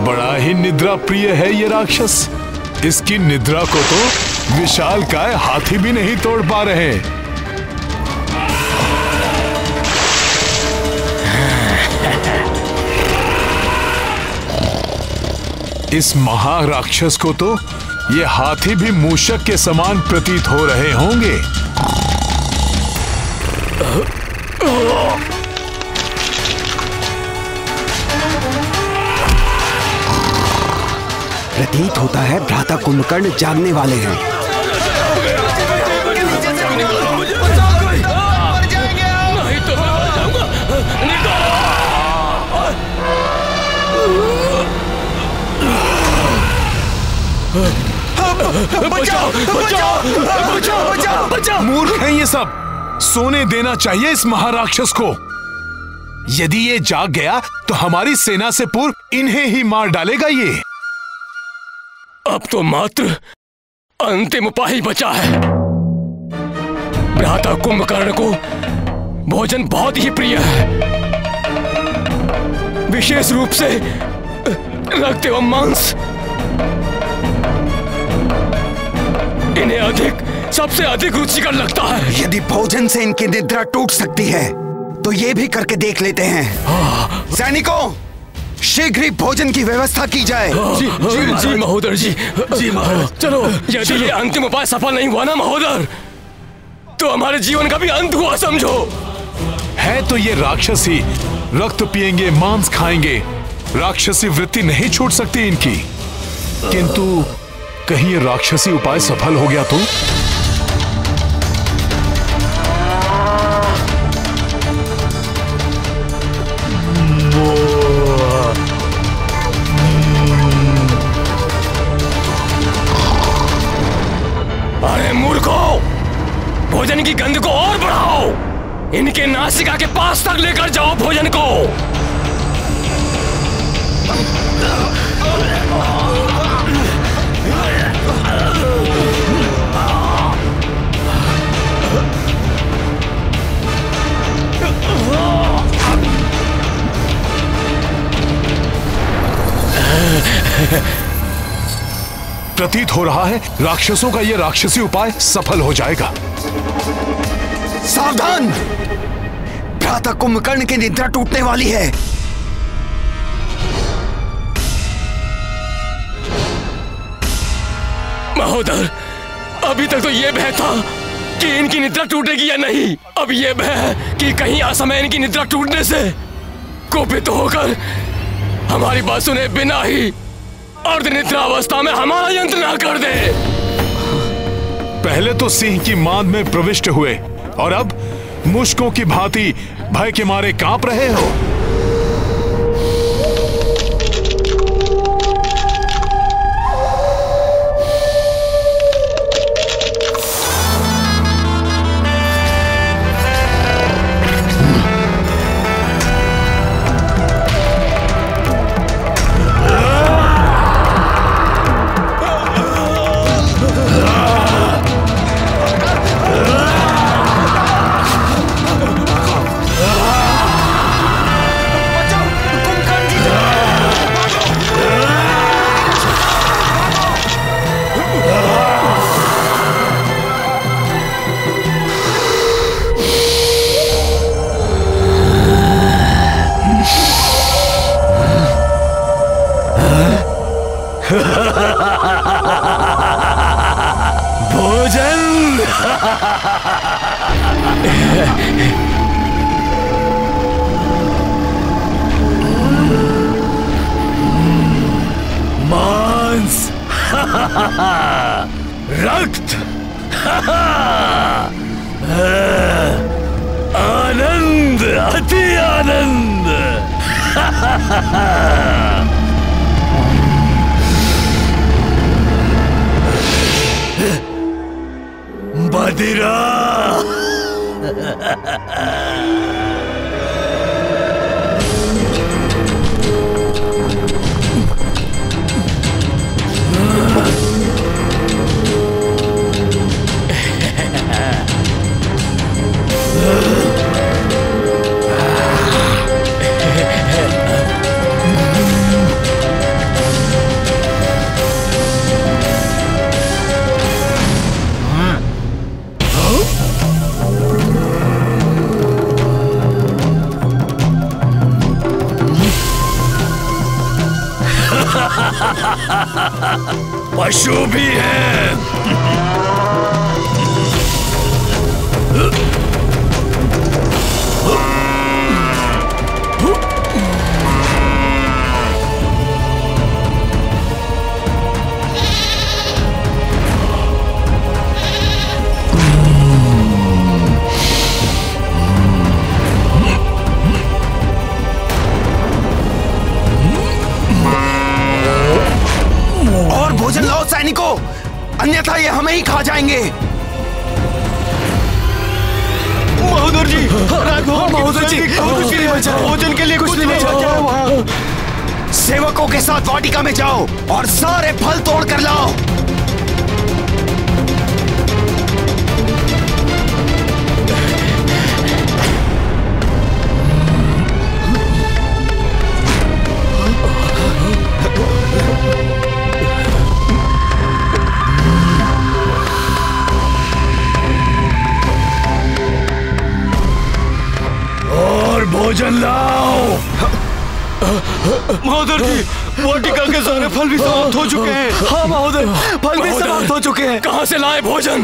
बड़ा ही निद्रा प्रिय है ये राक्षस। इसकी निद्रा को तो विशालकाय हाथी भी नहीं तोड़ पा रहे। इस महाराक्षस को तो ये हाथी भी मूषक के समान प्रतीत हो रहे होंगे। प्रतीत होता है भ्राता कुंभकर्ण जागने वाले हैं। बचाओ, बचाओ, बचाओ, बचाओ, बचाओ। मूर्ख हैं ये सब। सोने देना चाहिए इस महाराक्षस को। यदि ये जाग गया तो हमारी सेना से पूर्व इन्हें ही मार डालेगा ये। अब तो मात्र अंतिम उपाय ही बचा है। भ्राता कुंभकर्ण को भोजन बहुत ही प्रिय है, विशेष रूप से रक्त एवं मांस। इन्हें सबसे अधिक रुचिकर लगता है। यदि भोजन से इनकी निद्रा टूट सकती है तो ये भी करके देख लेते हैं। सैनिकों, शीघ्र ही भोजन की व्यवस्था की जाए। जी महोदय जी। जी महाराज। चलो, यदि ये अंतिम उपाय सफल नहीं हुआ ना महोदय, तो हमारे जीवन का भी अंत हुआ समझो। है तो ये राक्षसी, रक्त पिएंगे, मांस खाएंगे। राक्षसी वृत्ति नहीं छूट सकती इनकी। किंतु कहीं ये राक्षसी उपाय सफल हो गया तो? भोजन की गंध को और बढ़ाओ। इनके नासिका के पास तक लेकर जाओ भोजन को। प्रतीत हो रहा है राक्षसों का यह राक्षसी उपाय सफल हो जाएगा। सावधान! भ्राता कुंभकर्ण की निद्रा टूटने वाली है। महोदर, अभी तक तो यह भय था कि इनकी निद्रा टूटेगी या नहीं। अब यह भय है कि कहीं असमय इनकी निद्रा टूटने से कुपित होकर हमारी बात सुने बिना ही अर्धनिद्रा अवस्था में हमारा यंत्र ना कर दे। पहले तो सिंह की मांद में प्रविष्ट हुए और अब मुश्कों की भांति भय के मारे कांप रहे हो। मांस, रक्त, आनंद, अति आनंद। मदिरा। पशु भी है। भोजन लाओ सैनिकों, अन्यथा ये हमें ही खा जाएंगे। महोदर जी, महोदर जी, भोजन के लिए कुछ नहीं बचा। सेवकों के साथ वाटिका में जाओ और सारे फल तोड़ कर लाओ। भोजन लाओ। महोदर जी, वाटिका के सारे फल भी समाप्त हो चुके हैं। हाँ महोदय, फल भी समाप्त हो चुके हैं। कहां से लाए भोजन?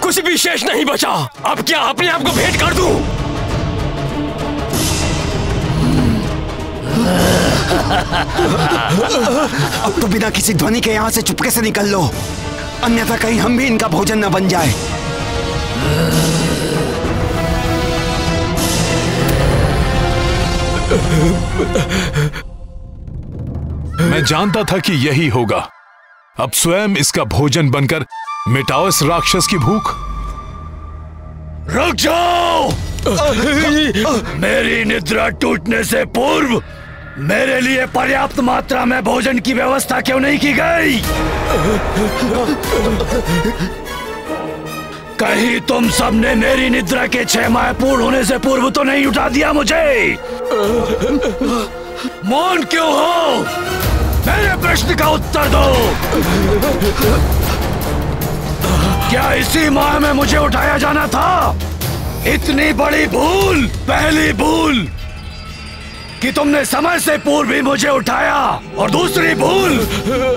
कुछ भी शेष नहीं बचा। अब क्या अपने आप को भेंट कर दूं? अब तो बिना किसी ध्वनि के यहां से चुपके से निकल लो, अन्यथा कहीं हम भी इनका भोजन न बन जाए। मैं जानता था कि यही होगा। अब स्वयं इसका भोजन बनकर मिटाओ इस राक्षस की भूख। रुक जाओ। मेरी निद्रा टूटने से पूर्व मेरे लिए पर्याप्त मात्रा में भोजन की व्यवस्था क्यों नहीं की गई? कहीं तुम सबने मेरी निद्रा के 6 माह पूर्ण होने से पूर्व तो नहीं उठा दिया मुझे? मौन क्यों हो? मेरे प्रश्न का उत्तर दो। क्या इसी माह में मुझे उठाया जाना था? इतनी बड़ी भूल, पहली भूल कि तुमने समय से पूर्व भी मुझे उठाया, और दूसरी भूल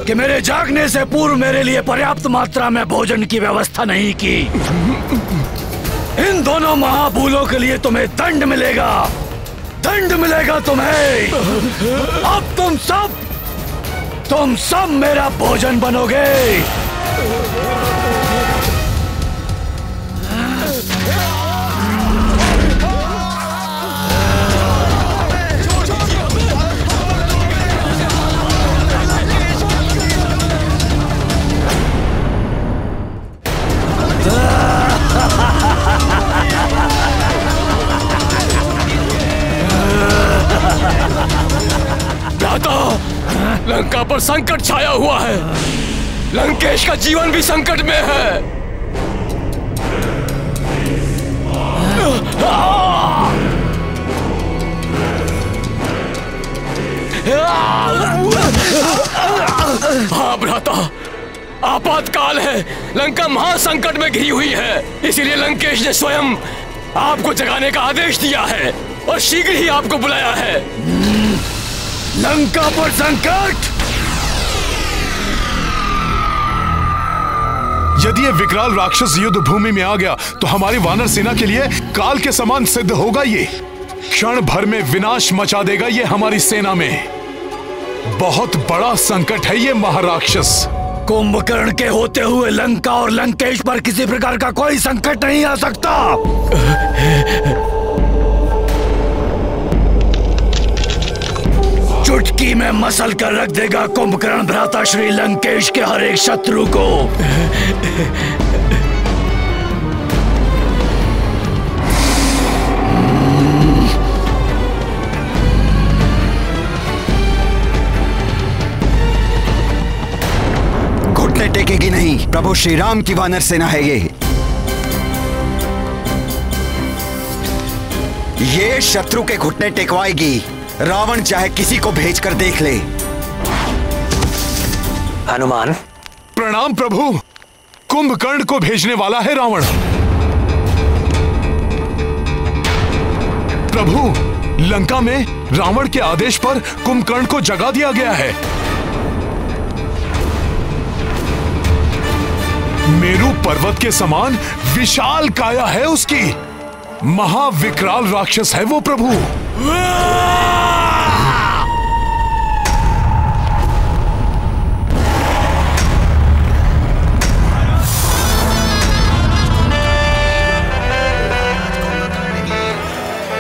कि मेरे जागने से पूर्व मेरे लिए पर्याप्त मात्रा में भोजन की व्यवस्था नहीं की। इन दोनों महाभूलों के लिए तुम्हें दंड मिलेगा, दंड मिलेगा तुम्हें। अब तुम सब मेरा भोजन बनोगे। लंका पर संकट छाया हुआ है। लंकेश का जीवन भी संकट में है। हाँ भ्राता, आपातकाल है। लंका महासंकट में घिरी हुई है। इसीलिए लंकेश ने स्वयं आपको जगाने का आदेश दिया है और शीघ्र ही आपको बुलाया है। लंका पर संकट? यदि ये विकराल राक्षस युद्ध भूमि में आ गया तो हमारी वानर सेना के लिए काल के समान सिद्ध होगा। ये क्षण भर में विनाश मचा देगा ये हमारी सेना में। बहुत बड़ा संकट है ये महाराक्षस। कुंभकर्ण के होते हुए लंका और लंकेश पर किसी प्रकार का कोई संकट नहीं आ सकता। चुटकी में मसल कर रख देगा कुंभकर्ण भ्राता श्री लंकेश के हर एक शत्रु को। घुटने टेकेगी नहीं। प्रभु श्री राम की वानर सेना है ये शत्रु के घुटने टेकवाएगी। रावण चाहे किसी को भेजकर देख ले। हनुमान। प्रणाम प्रभु। कुंभकर्ण को भेजने वाला है रावण। प्रभु, लंका में रावण के आदेश पर कुंभकर्ण को जगा दिया गया है। मेरू पर्वत के समान विशाल काया है उसकी। महाविकराल राक्षस है वो प्रभु।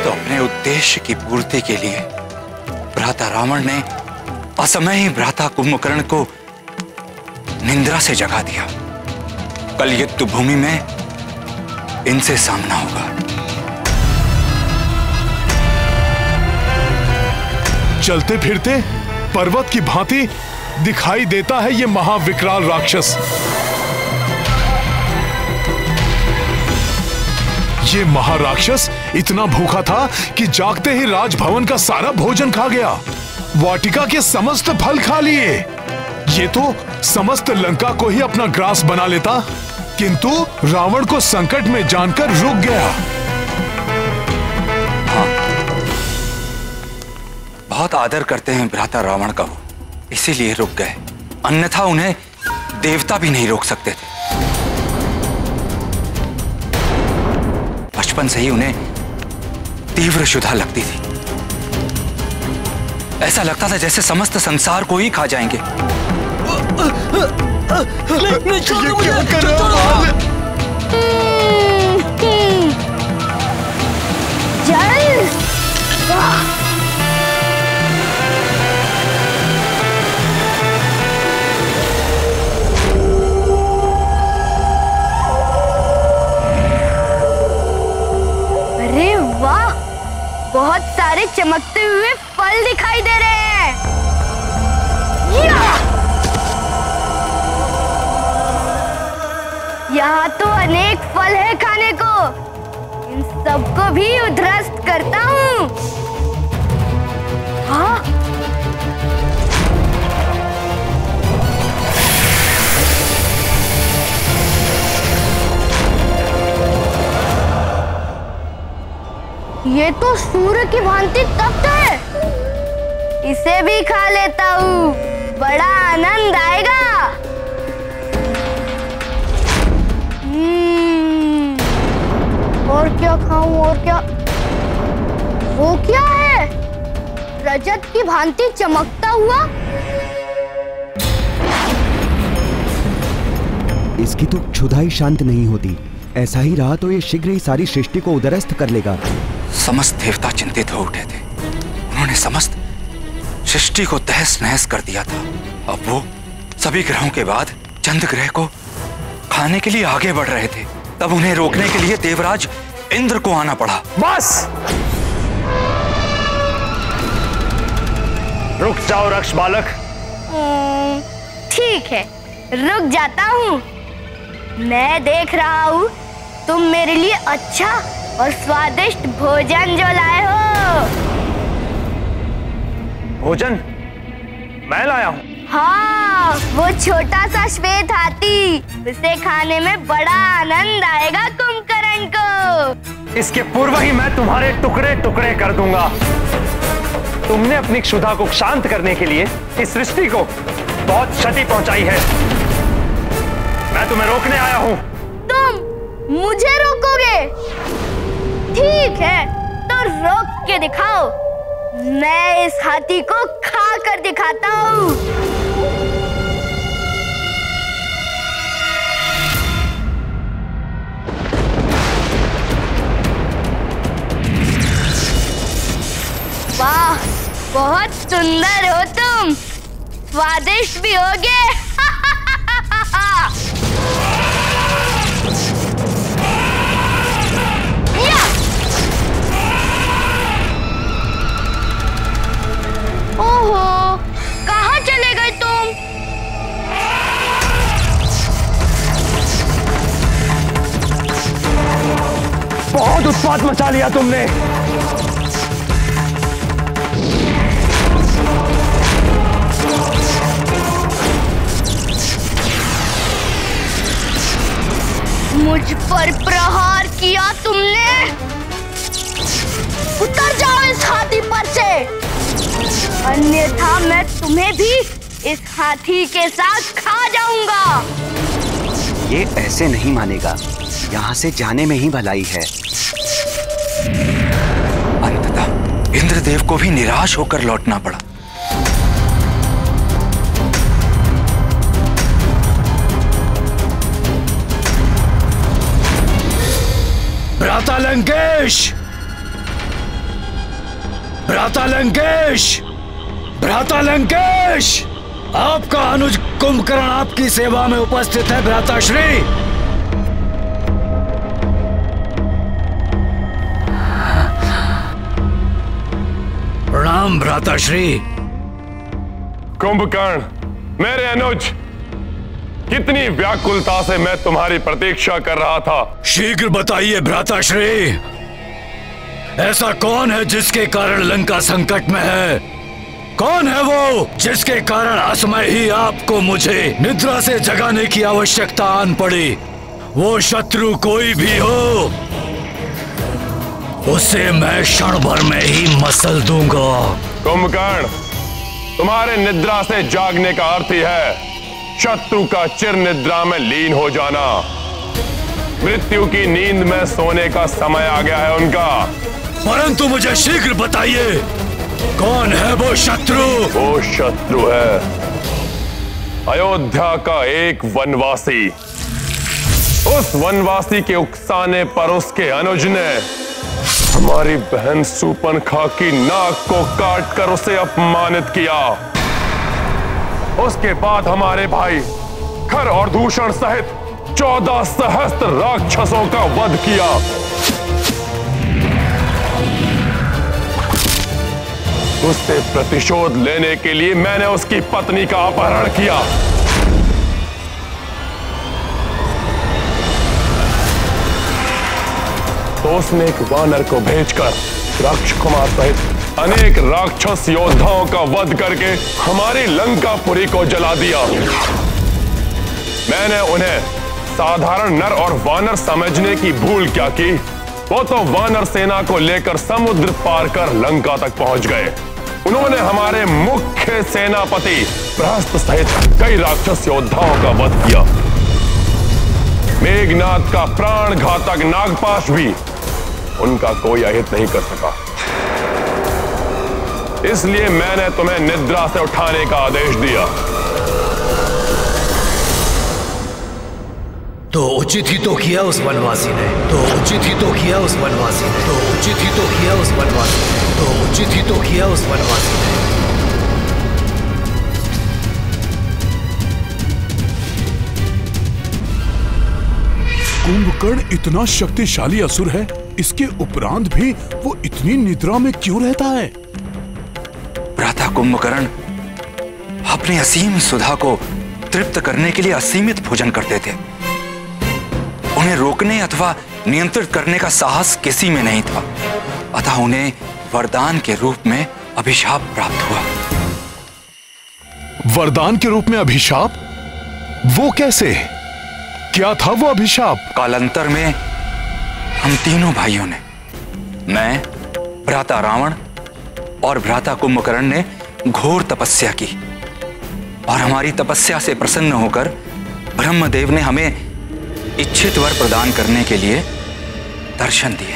तो अपने उद्देश्य की पूर्ति के लिए भ्राता रावण ने असमय ही भ्राता कुंभकर्ण को निंद्रा से जगा दिया। कल युद्ध भूमि में इनसे सामना होगा। चलते फिरते पर्वत की भांति दिखाई देता है ये महाविकराल राक्षस। ये महाराक्षस इतना भूखा था कि जागते ही राजभवन का सारा भोजन खा गया। वाटिका के समस्त फल खा लिए। ये तो समस्त लंका को ही अपना ग्रास बना लेता, किंतु रावण को संकट में जानकर रुक गया। बहुत आदर करते हैं भ्राता रावण का वो, इसीलिए रुक गए। अन्यथा उन्हें देवता भी नहीं रोक सकते थे। बचपन से ही उन्हें तीव्र क्षुधा लगती थी। ऐसा लगता था जैसे समस्त संसार को ही खा जाएंगे। नहीं, छोड़ो मुझे, छोड़ो। चमकते हुए फल दिखाई दे रहे हैं। यहाँ तो अनेक फल है खाने को, इन सबको भी उध्वस्त करता हूँ। हाँ? ये तो सूर्य की भांति तप्त है, इसे भी खा लेता हूँ, बड़ा आनंद आएगा। और क्या खाऊं और क्या? वो क्या है? रजत की भांति चमकता हुआ? इसकी तो क्षुधा ही शांत नहीं होती। ऐसा ही रहा तो ये शीघ्र ही सारी सृष्टि को उदरस्त कर लेगा। समस्त देवता चिंतित हो उठे थे। उन्होंने समस्त सृष्टि को तहस नहस कर दिया था। अब वो सभी ग्रहों के बाद चंद्र ग्रह को खाने के लिए आगे बढ़ रहे थे। तब उन्हें रोकने के लिए देवराज इंद्र को आना पड़ा। बस रुक जाओ रक्ष बालक। ठीक है, रुक जाता हूँ। मैं देख रहा हूँ तुम मेरे लिए अच्छा और स्वादिष्ट भोजन जो लाए हो। भोजन मैं लाया हूँ? हाँ, वो छोटा सा श्वेत हाथी, उसे खाने में बड़ा आनंद आएगा कुंभकर्ण को। इसके पूर्व ही मैं तुम्हारे टुकड़े टुकड़े कर दूंगा। तुमने अपनी क्षुधा को शांत करने के लिए इस सृष्टि को बहुत क्षति पहुंचाई है। मैं तुम्हें रोकने आया हूँ। तुम मुझे रोकोगे? ठीक है, तो रोक के दिखाओ। मैं इस हाथी को खा कर दिखाता हूँ। वाह, बहुत सुंदर हो तुम, स्वादिष्ट भी होगे। ओहो, कहाँ चले गए तुम? बहुत उत्पात मचा लिया तुमने। मुझ पर प्रहार किया तुमने। उतर जाओ इस हाथी पर से, अन्यथा मैं तुम्हें भी इस हाथी के साथ खा जाऊंगा। ये ऐसे नहीं मानेगा, यहाँ से जाने में ही भलाई है। अंततः इंद्रदेव को भी निराश होकर लौटना पड़ा। भ्राता लंकेश! भ्राता लंकेश! भ्राता लंकेश! आपका अनुज कुंभकर्ण आपकी सेवा में उपस्थित है भ्राता श्री। प्रणाम भ्राता श्री। कुंभकर्ण, मेरे अनुज, कितनी व्याकुलता से मैं तुम्हारी प्रतीक्षा कर रहा था। शीघ्र बताइए भ्राता श्री, ऐसा कौन है जिसके कारण लंका संकट में है? कौन है वो जिसके कारण असमय ही आपको मुझे निद्रा से जगाने की आवश्यकता आन पड़ी? वो शत्रु कोई भी हो, उसे मैं क्षण भर में ही मसल दूंगा। कुंभकर्ण, तुम्हारे निद्रा से जागने का अर्थ ही है शत्रु का चिर निद्रा में लीन हो जाना। मृत्यु की नींद में सोने का समय आ गया है उनका। परंतु मुझे शीघ्र बताइए, कौन है वो शत्रु? वो शत्रु है अयोध्या का एक वनवासी। उस वनवासी के उकसाने पर उसके अनुज ने हमारी बहन सूर्पनखा की नाक को काटकर उसे अपमानित किया। उसके बाद हमारे भाई खर और दूषण सहित 14 सहस्त्र राक्षसों का वध किया। उससे प्रतिशोध लेने के लिए मैंने उसकी पत्नी का अपहरण किया। तो उसने एक वानर को भेजकर राक्षकुमार सहित अनेक राक्षस योद्धाओं का वध करके हमारी लंकापुरी को जला दिया। मैंने उन्हें साधारण नर और वानर समझने की भूल क्या की, वो तो वानर सेना को लेकर समुद्र पार कर लंका तक पहुंच गए। उन्होंने हमारे मुख्य सेनापति प्रहस्त सहित कई राक्षस योद्धाओं का वध किया। मेघनाथ का प्राण घातक नागपाश भी उनका कोई अहित नहीं कर सका। इसलिए मैंने तुम्हें निद्रा से उठाने का आदेश दिया। तो उचित ही तो किया उस वनवासी ने, तो उचित ही तो किया उस वनवासी ने, तो उचित ही तो किया उस वनवासी ने, तो उचित ही तो किया उस वनवासी ने। कुंभकर्ण इतना शक्तिशाली असुर है, इसके उपरांत भी वो इतनी निद्रा में क्यों रहता है? भ्राता कुंभकर्ण अपने असीम सुधा को तृप्त करने के लिए असीमित भोजन करते थे। उन्हें रोकने अथवा नियंत्रित करने का साहस किसी में नहीं था, अतः उन्हें वरदान के रूप में अभिशाप प्राप्त हुआ। वरदान के रूप में अभिशाप? वो कैसे? क्या था वो अभिशाप? कालांतर में हम तीनों भाइयों ने, मैं, भ्राता रावण और भ्राता कुंभकर्ण ने घोर तपस्या की और हमारी तपस्या से प्रसन्न होकर ब्रह्मदेव ने हमें इच्छित वर प्रदान करने के लिए दर्शन दिए।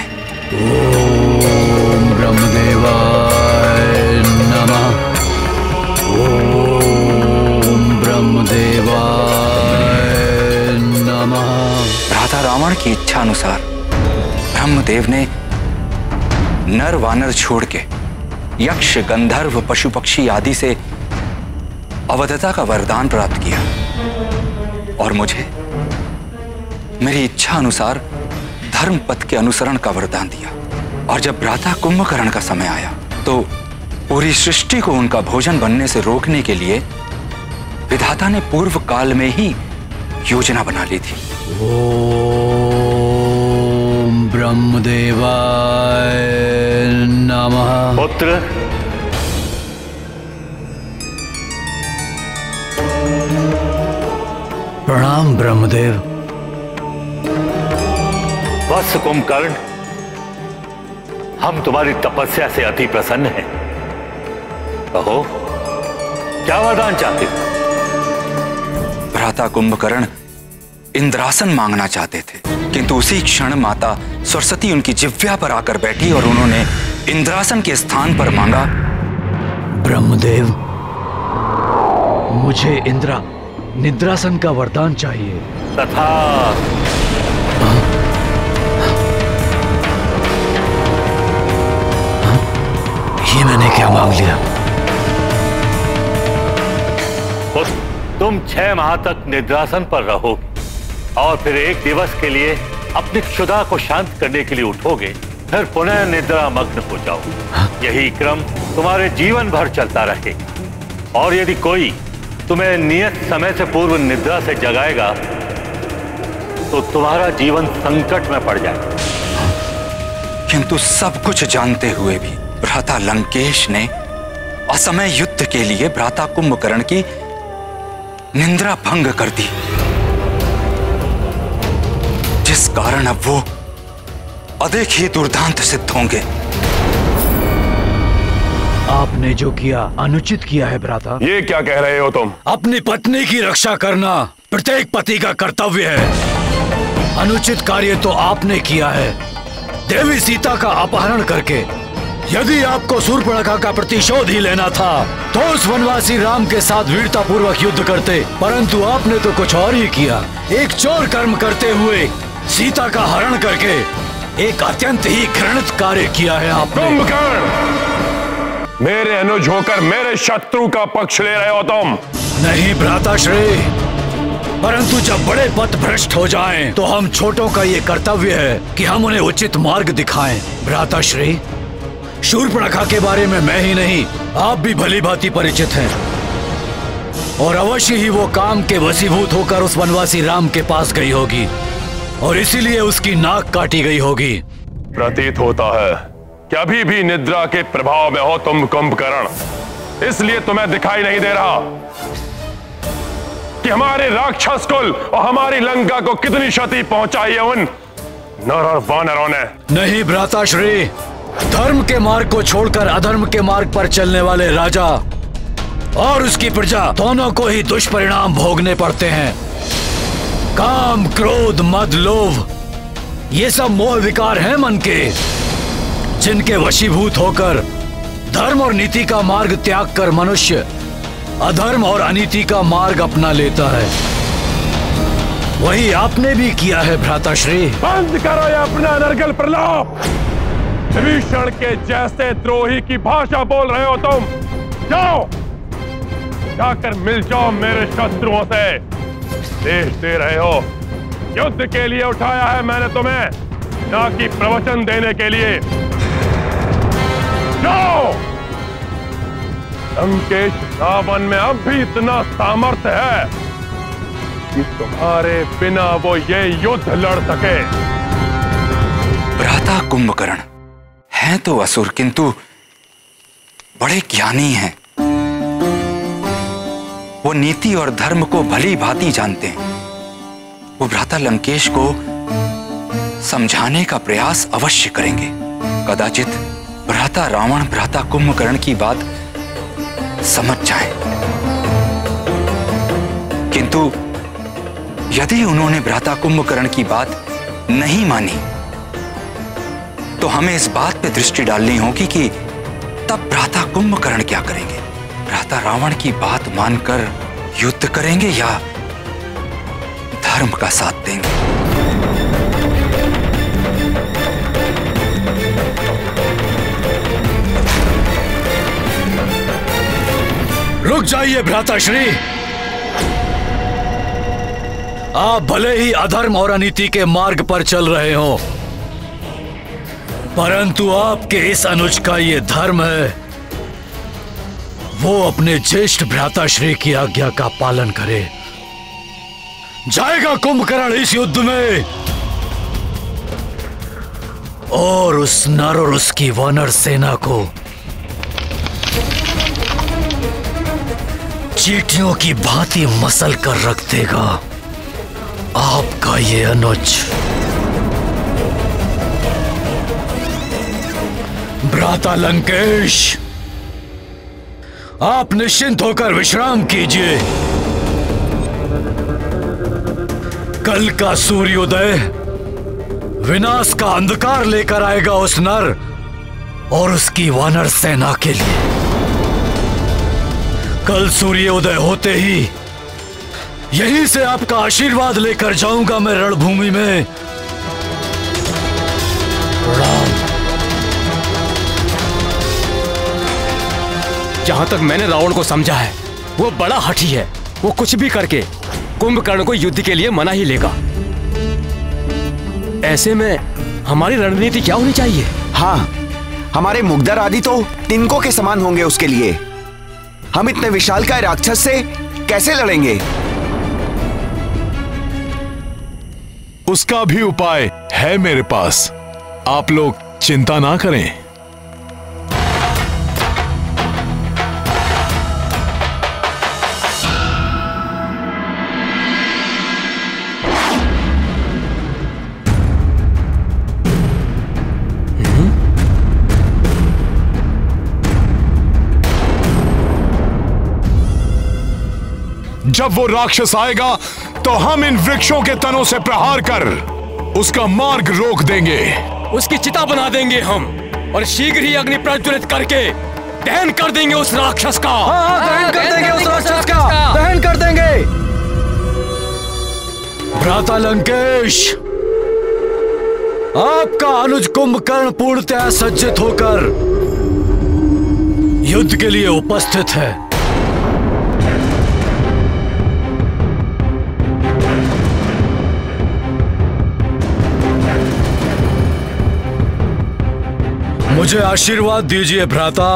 ओम ब्रह्मदेवाय नमः। ओम ब्रह्मदेवाय नमः। भ्राता रावण की इच्छा अनुसार ब्रह्मदेव ने नर वानर छोड़ के यक्ष गंधर्व पशु पक्षी आदि से अवधता का वरदान प्राप्त किया और मुझे मेरी इच्छा अनुसार धर्म पथ के अनुसरण का वरदान दिया। और जब भ्राता कुंभकर्ण का समय आया तो पूरी सृष्टि को उनका भोजन बनने से रोकने के लिए विधाता ने पूर्व काल में ही योजना बना ली थी। ओम ब्रह्मदेवाय नमः। पुत्र, प्रणाम ब्रह्मदेव। वत्स कुंभकर्ण, हम तुम्हारी तपस्या से अति प्रसन्न हैं। कहो, क्या वरदान चाहते हो? भ्राता कुंभकर्ण इंद्रासन मांगना चाहते थे, किंतु उसी क्षण माता सरस्वती उनकी जिह्वा पर आकर बैठी और उन्होंने इंद्रासन के स्थान पर मांगा, ब्रह्मदेव, मुझे निद्रासन का वरदान चाहिए। तथा ये मैंने क्या मांग लिया? तुम 6 माह तक निद्रासन पर रहोगे और फिर एक दिवस के लिए अपनी क्षुधा को शांत करने के लिए उठोगे, फिर पुनः निद्रा मग्न हो जाओगे। यही क्रम तुम्हारे जीवन भर चलता रहेगा और यदि कोई तुम्हें नियत समय से पूर्व निद्रा से जगाएगा तो तुम्हारा जीवन संकट में पड़ जाएगा। किंतु सब कुछ जानते हुए भी भ्राता लंकेश ने असमय युद्ध के लिए भ्राता कुंभकर्ण की निंद्रा भंग कर दी, जिस कारण अब वो अधिक ही दुर्दांत सिद्ध होंगे। आपने जो किया अनुचित किया है भ्राता। ये क्या कह रहे हो तुम? अपनी पत्नी की रक्षा करना प्रत्येक पति का कर्तव्य है। अनुचित कार्य तो आपने किया है, देवी सीता का अपहरण करके। यदि आपको शूर्पणखा का प्रतिशोध ही लेना था तो उस वनवासी राम के साथ वीरता पूर्वक युद्ध करते, परंतु आपने तो कुछ और ही किया। एक चोर कर्म करते हुए सीता का हरण करके एक अत्यंत ही घृणित कार्य किया है आपने। मेरे अनुज होकर मेरे शत्रु का पक्ष ले रहे हो तुम? नहीं भ्राताश्री, परंतु जब बड़े पथ भ्रष्ट हो जाएं, तो हम छोटों का ये कर्तव्य है कि हम उन्हें उचित मार्ग दिखाएं। भ्राताश्री, शूर्पणखा के बारे में मैं ही नहीं, आप भी भली भांति परिचित हैं। और अवश्य ही वो काम के वशीभूत होकर उस वनवासी राम के पास गई होगी और इसीलिए उसकी नाक काटी गई होगी। प्रतीत होता है कि अभी भी निद्रा के प्रभाव में हो तुम कुंभकर्ण, इसलिए तुम्हें दिखाई नहीं दे रहा कि हमारे राक्षस कुल और हमारी लंका को कितनी क्षति पहुंचाई है उन नर और वानरों ने। नहीं भ्राताश्री, धर्म के मार्ग को छोड़कर अधर्म के मार्ग पर चलने वाले राजा और उसकी प्रजा दोनों को ही दुष्परिणाम भोगने पड़ते हैं। काम, क्रोध, मद, लोभ, ये सब मोह विकार हैं मन के, जिनके वशीभूत होकर धर्म और नीति का मार्ग त्याग कर मनुष्य अधर्म और अनीति का मार्ग अपना लेता है। वही आपने भी किया है भ्राताश्री। बंद करो ये अपना नरगल प्रलाप। विभीषण के जैसे द्रोही की भाषा बोल रहे हो तुम। जाओ, जाकर मिल जाओ मेरे शत्रुओं से। देश दे रहे हो, युद्ध के लिए उठाया है मैंने तुम्हें, ना कि प्रवचन देने के लिए। जाओ। लंकेश रावण में अब भी इतना सामर्थ्य है कि तुम्हारे बिना वो ये युद्ध लड़ सके। भ्राता कुंभकर्ण हैं तो असुर, किंतु बड़े ज्ञानी हैं। वो नीति और धर्म को भली भांति जानते हैं। वो भ्राता लंकेश को समझाने का प्रयास अवश्य करेंगे। कदाचित भ्राता रावण भ्राता कुंभकर्ण की बात समझ जाए, किंतु यदि उन्होंने भ्राता कुंभकर्ण की बात नहीं मानी तो हमें इस बात पे दृष्टि डालनी होगी कि तब भ्राता कुंभकर्ण क्या करेंगे। भ्राता रावण की बात मानकर युद्ध करेंगे या धर्म का साथ देंगे। रुक जाइए भ्राताश्री। आप भले ही अधर्म और अनीति के मार्ग पर चल रहे हो, परंतु आपके इस अनुज का ये धर्म है, वो अपने ज्येष्ठ भ्राताश्री की आज्ञा का पालन करे। जाएगा कुंभकर्ण इस युद्ध में और उस नर और उसकी वानर सेना को चींटियों की भांति मसल कर रख देगा आपका ये अनुज। भ्राता लंकेश, आप निश्चिंत होकर विश्राम कीजिए। कल का सूर्योदय विनाश का अंधकार लेकर आएगा उस नर और उसकी वानर सेना के लिए। कल सूर्योदय होते ही यहीं से आपका आशीर्वाद लेकर जाऊंगा मैं रणभूमि में। राम। जहां तक मैंने रावण को समझा है, वो बड़ा हठी है। वो कुछ भी करके कुंभकर्ण को युद्ध के लिए मना ही लेगा। ऐसे में हमारी रणनीति क्या होनी चाहिए? हाँ, हमारे मुग्धर आदि तो तिनकों के समान होंगे उसके लिए। हम इतने विशालकाय राक्षस से कैसे लड़ेंगे? उसका भी उपाय है मेरे पास, आप लोग चिंता ना करें। जब वो राक्षस आएगा तो हम इन वृक्षों के तनों से प्रहार कर उसका मार्ग रोक देंगे। उसकी चिता बना देंगे हम और शीघ्र ही अग्नि प्रज्वलित करके दहन कर देंगे उस राक्षस का। दहन कर देंगे उस राक्षस का, दहन कर देंगे। भ्राता लंकेश, आपका अनुज कुंभकर्ण पूर्णतः सज्जित होकर युद्ध के लिए उपस्थित है। मुझे आशीर्वाद दीजिए भ्राता।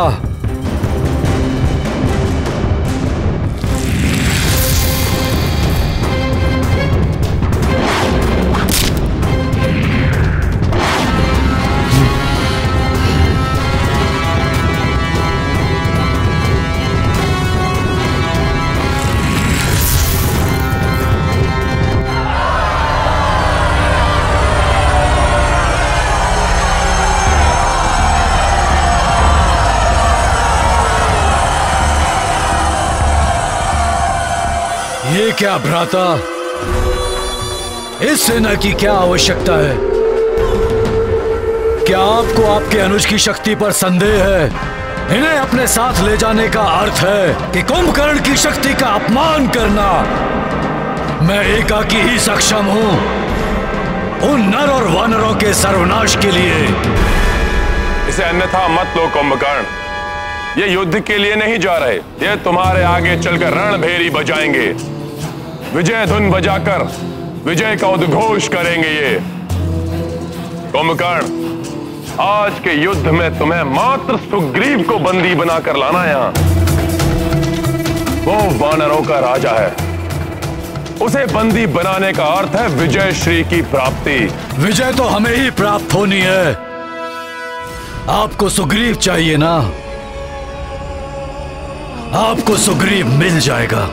ये क्या भ्राता, इस सेना की क्या आवश्यकता है? क्या आपको आपके अनुज की शक्ति पर संदेह है? इन्हें अपने साथ ले जाने का अर्थ है कि कुंभकर्ण की शक्ति का अपमान करना। मैं एकाकी ही सक्षम हूं उन नर और वानरों के सर्वनाश के लिए। इसे अन्यथा मत लो कुंभकर्ण, ये युद्ध के लिए नहीं जा रहे, ये तुम्हारे आगे चलकर रणभेरी बजाएंगे, विजय धुन बजाकर विजय का उद्घोष करेंगे। ये कुंभकर्ण, आज के युद्ध में तुम्हें मात्र सुग्रीव को बंदी बनाकर लाना है। यहां वो वानरों का राजा है, उसे बंदी बनाने का अर्थ है विजय श्री की प्राप्ति। विजय तो हमें ही प्राप्त होनी है, आपको सुग्रीव चाहिए ना? आपको सुग्रीव मिल जाएगा।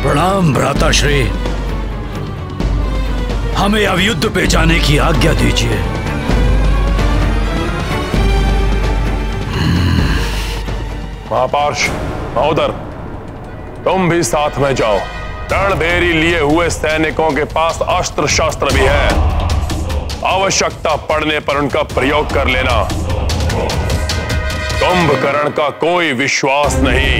प्रणाम भ्राताश्री, हमें अब युद्ध पे जाने की आज्ञा दीजिए। महापार्श महोदर, तुम भी साथ में जाओ। रणभेरी लिए हुए सैनिकों के पास अस्त्र शस्त्र भी है, आवश्यकता पड़ने पर उनका प्रयोग कर लेना। कुंभकर्ण का कोई विश्वास नहीं,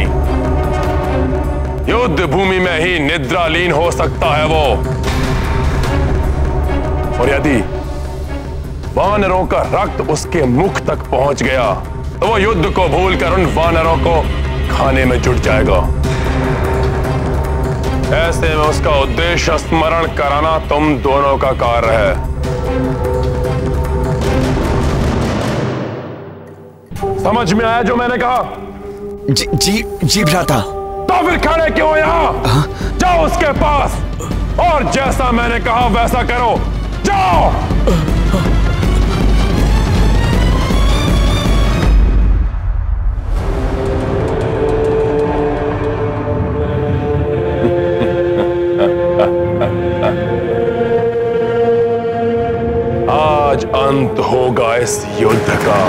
युद्ध भूमि में ही निद्रालीन हो सकता है वो। और यदि वानरों का रक्त उसके मुख तक पहुंच गया तो वो युद्ध को भूलकर उन वानरों को खाने में जुट जाएगा। ऐसे में उसका उद्देश्य स्मरण कराना तुम दोनों का कार्य है। समझ में आया जो मैंने कहा? जी भ्राता। तो फिर खड़े क्यों यहां? जाओ उसके पास और जैसा मैंने कहा वैसा करो। जाओ। आज अंत होगा इस युद्ध का।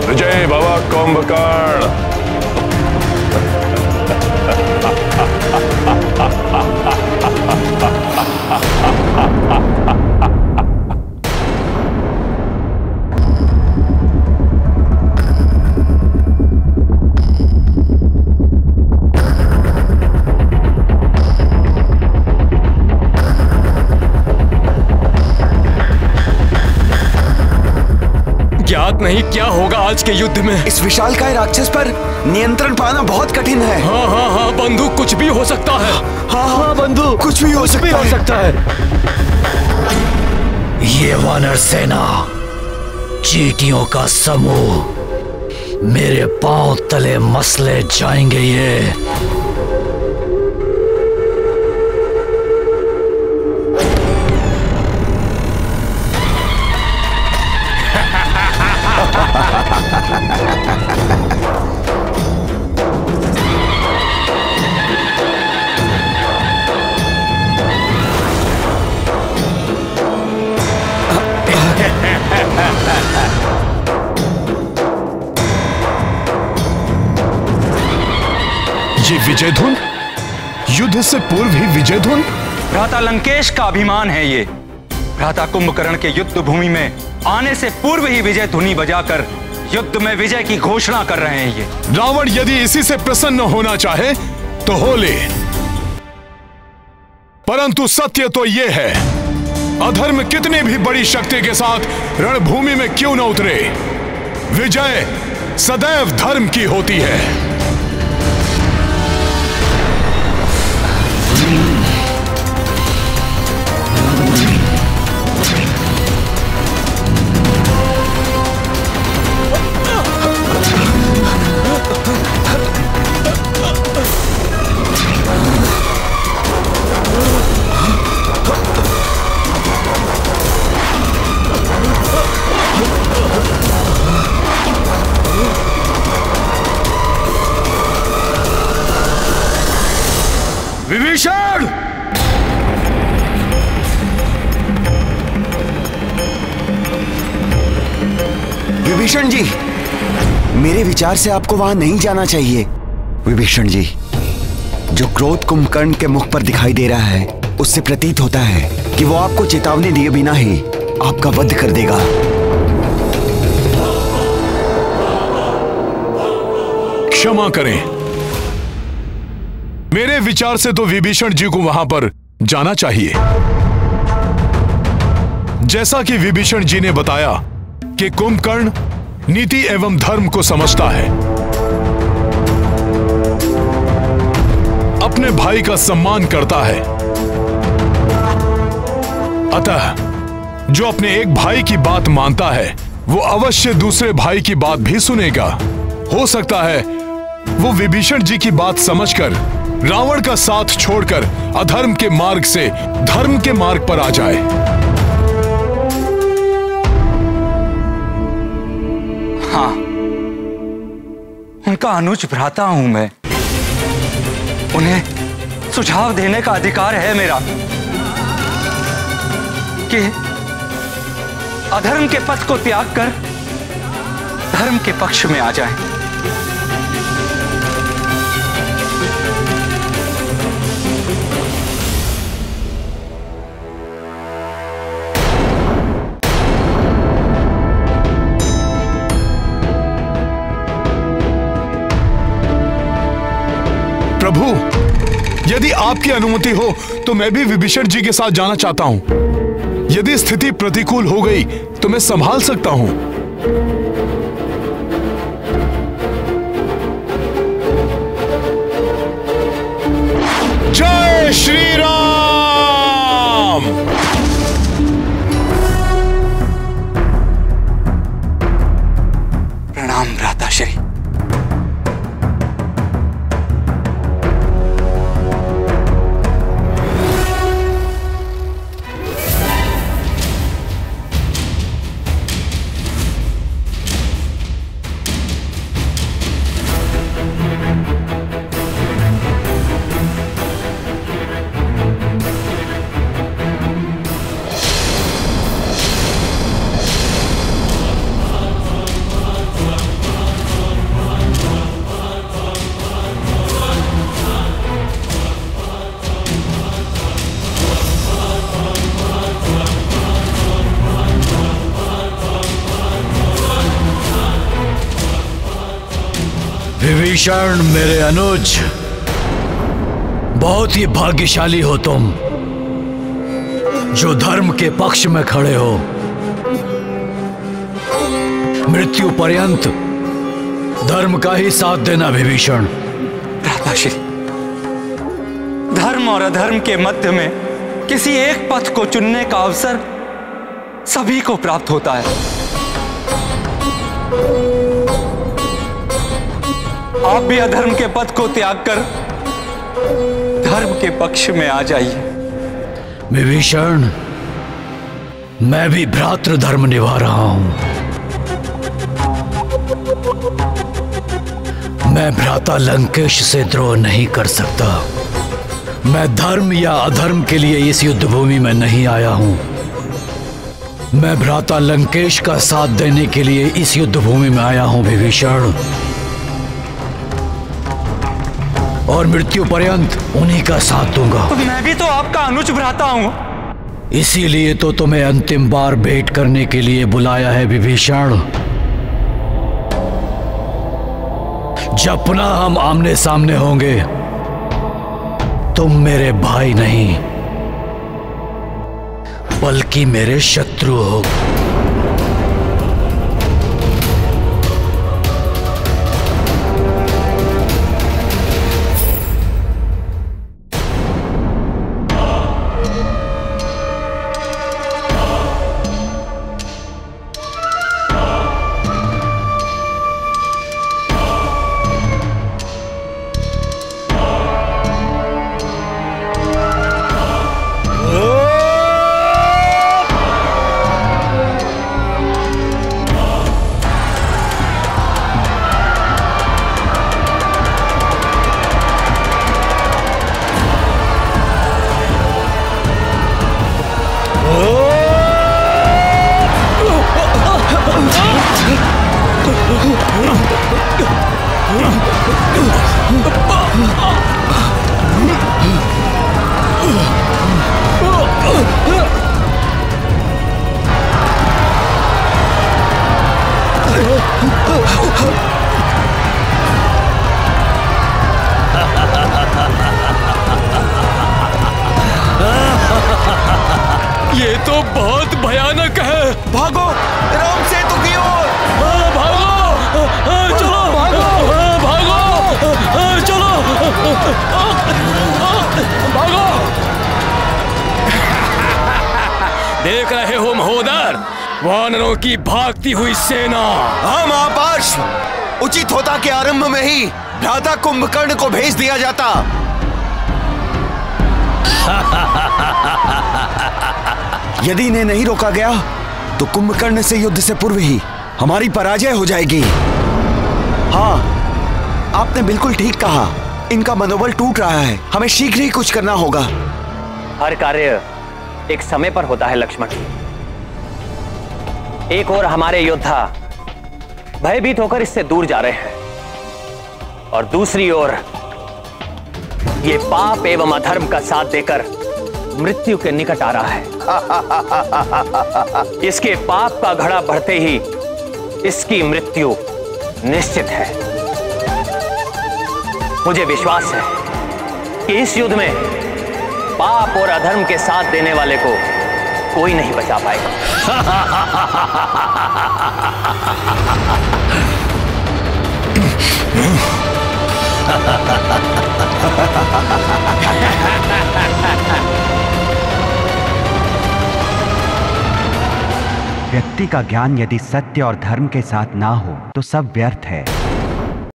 विजय भव कुंभकर्ण। ज्ञात नहीं क्या होगा आज के युद्ध में। इस विशालकाय राक्षस पर नियंत्रण पाना बहुत कठिन है। हाँ, बंधु, कुछ भी हो सकता है। हाँ बंधु, कुछ भी हो सकता है। ये वानर सेना, चींटियों का समूह मेरे पांव तले मसले जाएंगे। ये ये विजय धुन, युद्ध से पूर्व ही विजय धुन। भ्राता लंकेश का अभिमान है ये। भ्राता कुंभकर्ण के युद्ध भूमि में आने से पूर्व ही विजय धुनी बजाकर युद्ध में विजय की घोषणा कर रहे हैं ये। रावण यदि इसी से प्रसन्न होना चाहे तो हो ले, परंतु सत्य तो यह है, अधर्म कितनी भी बड़ी शक्ति के साथ रणभूमि में क्यों न उतरे, विजय सदैव धर्म की होती है। विभीषण! विभीषण जी, मेरे विचार से आपको वहां नहीं जाना चाहिए। विभीषण जी, जो क्रोध कुंभकर्ण के मुख पर दिखाई दे रहा है, उससे प्रतीत होता है कि वो आपको चेतावनी दिए बिना ही आपका वध कर देगा। क्षमा करें, मेरे विचार से तो विभीषण जी को वहां पर जाना चाहिए। जैसा कि विभीषण जी ने बताया कि कुंभकर्ण नीति एवं धर्म को समझता है, अपने भाई का सम्मान करता है। अतः जो अपने एक भाई की बात मानता है, वो अवश्य दूसरे भाई की बात भी सुनेगा। हो सकता है वो विभीषण जी की बात समझकर रावण का साथ छोड़कर अधर्म के मार्ग से धर्म के मार्ग पर आ जाए। हाँ, उनका अनुज भ्राता हूं मैं। उन्हें सुझाव देने का अधिकार है मेरा कि अधर्म के पथ को त्याग कर धर्म के पक्ष में आ जाए। प्रभु, यदि आपकी अनुमति हो तो मैं भी विभीषण जी के साथ जाना चाहता हूं। यदि स्थिति प्रतिकूल हो गई तो मैं संभाल सकता हूं। जय श्री राम। प्रणाम भ्राताश्री। विभीषण, मेरे अनुज, बहुत ही भाग्यशाली हो तुम, जो धर्म के पक्ष में खड़े हो। मृत्यु पर्यंत धर्म का ही साथ देना विभीषण। भ्राताश्री, धर्म और अधर्म के मध्य में किसी एक पथ को चुनने का अवसर सभी को प्राप्त होता है। आप भी अधर्म के पथ को त्याग कर धर्म के पक्ष में आ जाइए। विभीषण, मैं भी भ्रातृ धर्म निभा रहा हूं। मैं भ्राता लंकेश से द्रोह नहीं कर सकता। मैं धर्म या अधर्म के लिए इस युद्ध भूमि में नहीं आया हूं। मैं भ्राता लंकेश का साथ देने के लिए इस युद्ध भूमि में आया हूं विभीषण, और मृत्यु पर्यंत उन्हीं का साथ दूंगा। तो मैं भी तो आपका अनुज भ्राता हूं। इसीलिए तो तुम्हें अंतिम बार भेंट करने के लिए बुलाया है विभीषण। जब पुनः हम आमने सामने होंगे, तुम मेरे भाई नहीं बल्कि मेरे शत्रु हो। ये तो बहुत भयानक है। भागो राम सेतु की ओर। भागो, चलो भागो, चलो भागो। देख रहे हो महोदर, वानरों की भागती हुई सेना। हाँ महापार्श, उचित होता कि आरंभ में ही भ्राता कुंभकर्ण को भेज दिया जाता। यदि इन्हें नहीं रोका गया तो कुंभकर्ण से युद्ध से पूर्व ही हमारी पराजय हो जाएगी। हाँ, आपने बिल्कुल ठीक कहा, इनका मनोबल टूट रहा है, हमें शीघ्र ही कुछ करना होगा। हर कार्य एक समय पर होता है लक्ष्मण। एक ओर हमारे योद्धा भयभीत होकर इससे दूर जा रहे हैं और दूसरी ओर ये पाप एवं अधर्म का साथ देकर मृत्यु के निकट आ रहा है। इसके पाप का घड़ा बढ़ते ही इसकी मृत्यु निश्चित है। मुझे विश्वास है कि इस युद्ध में पाप और अधर्म के साथ देने वाले को कोई नहीं बचा पाएगा। व्यक्ति का ज्ञान यदि सत्य और धर्म के साथ ना हो तो सब व्यर्थ है।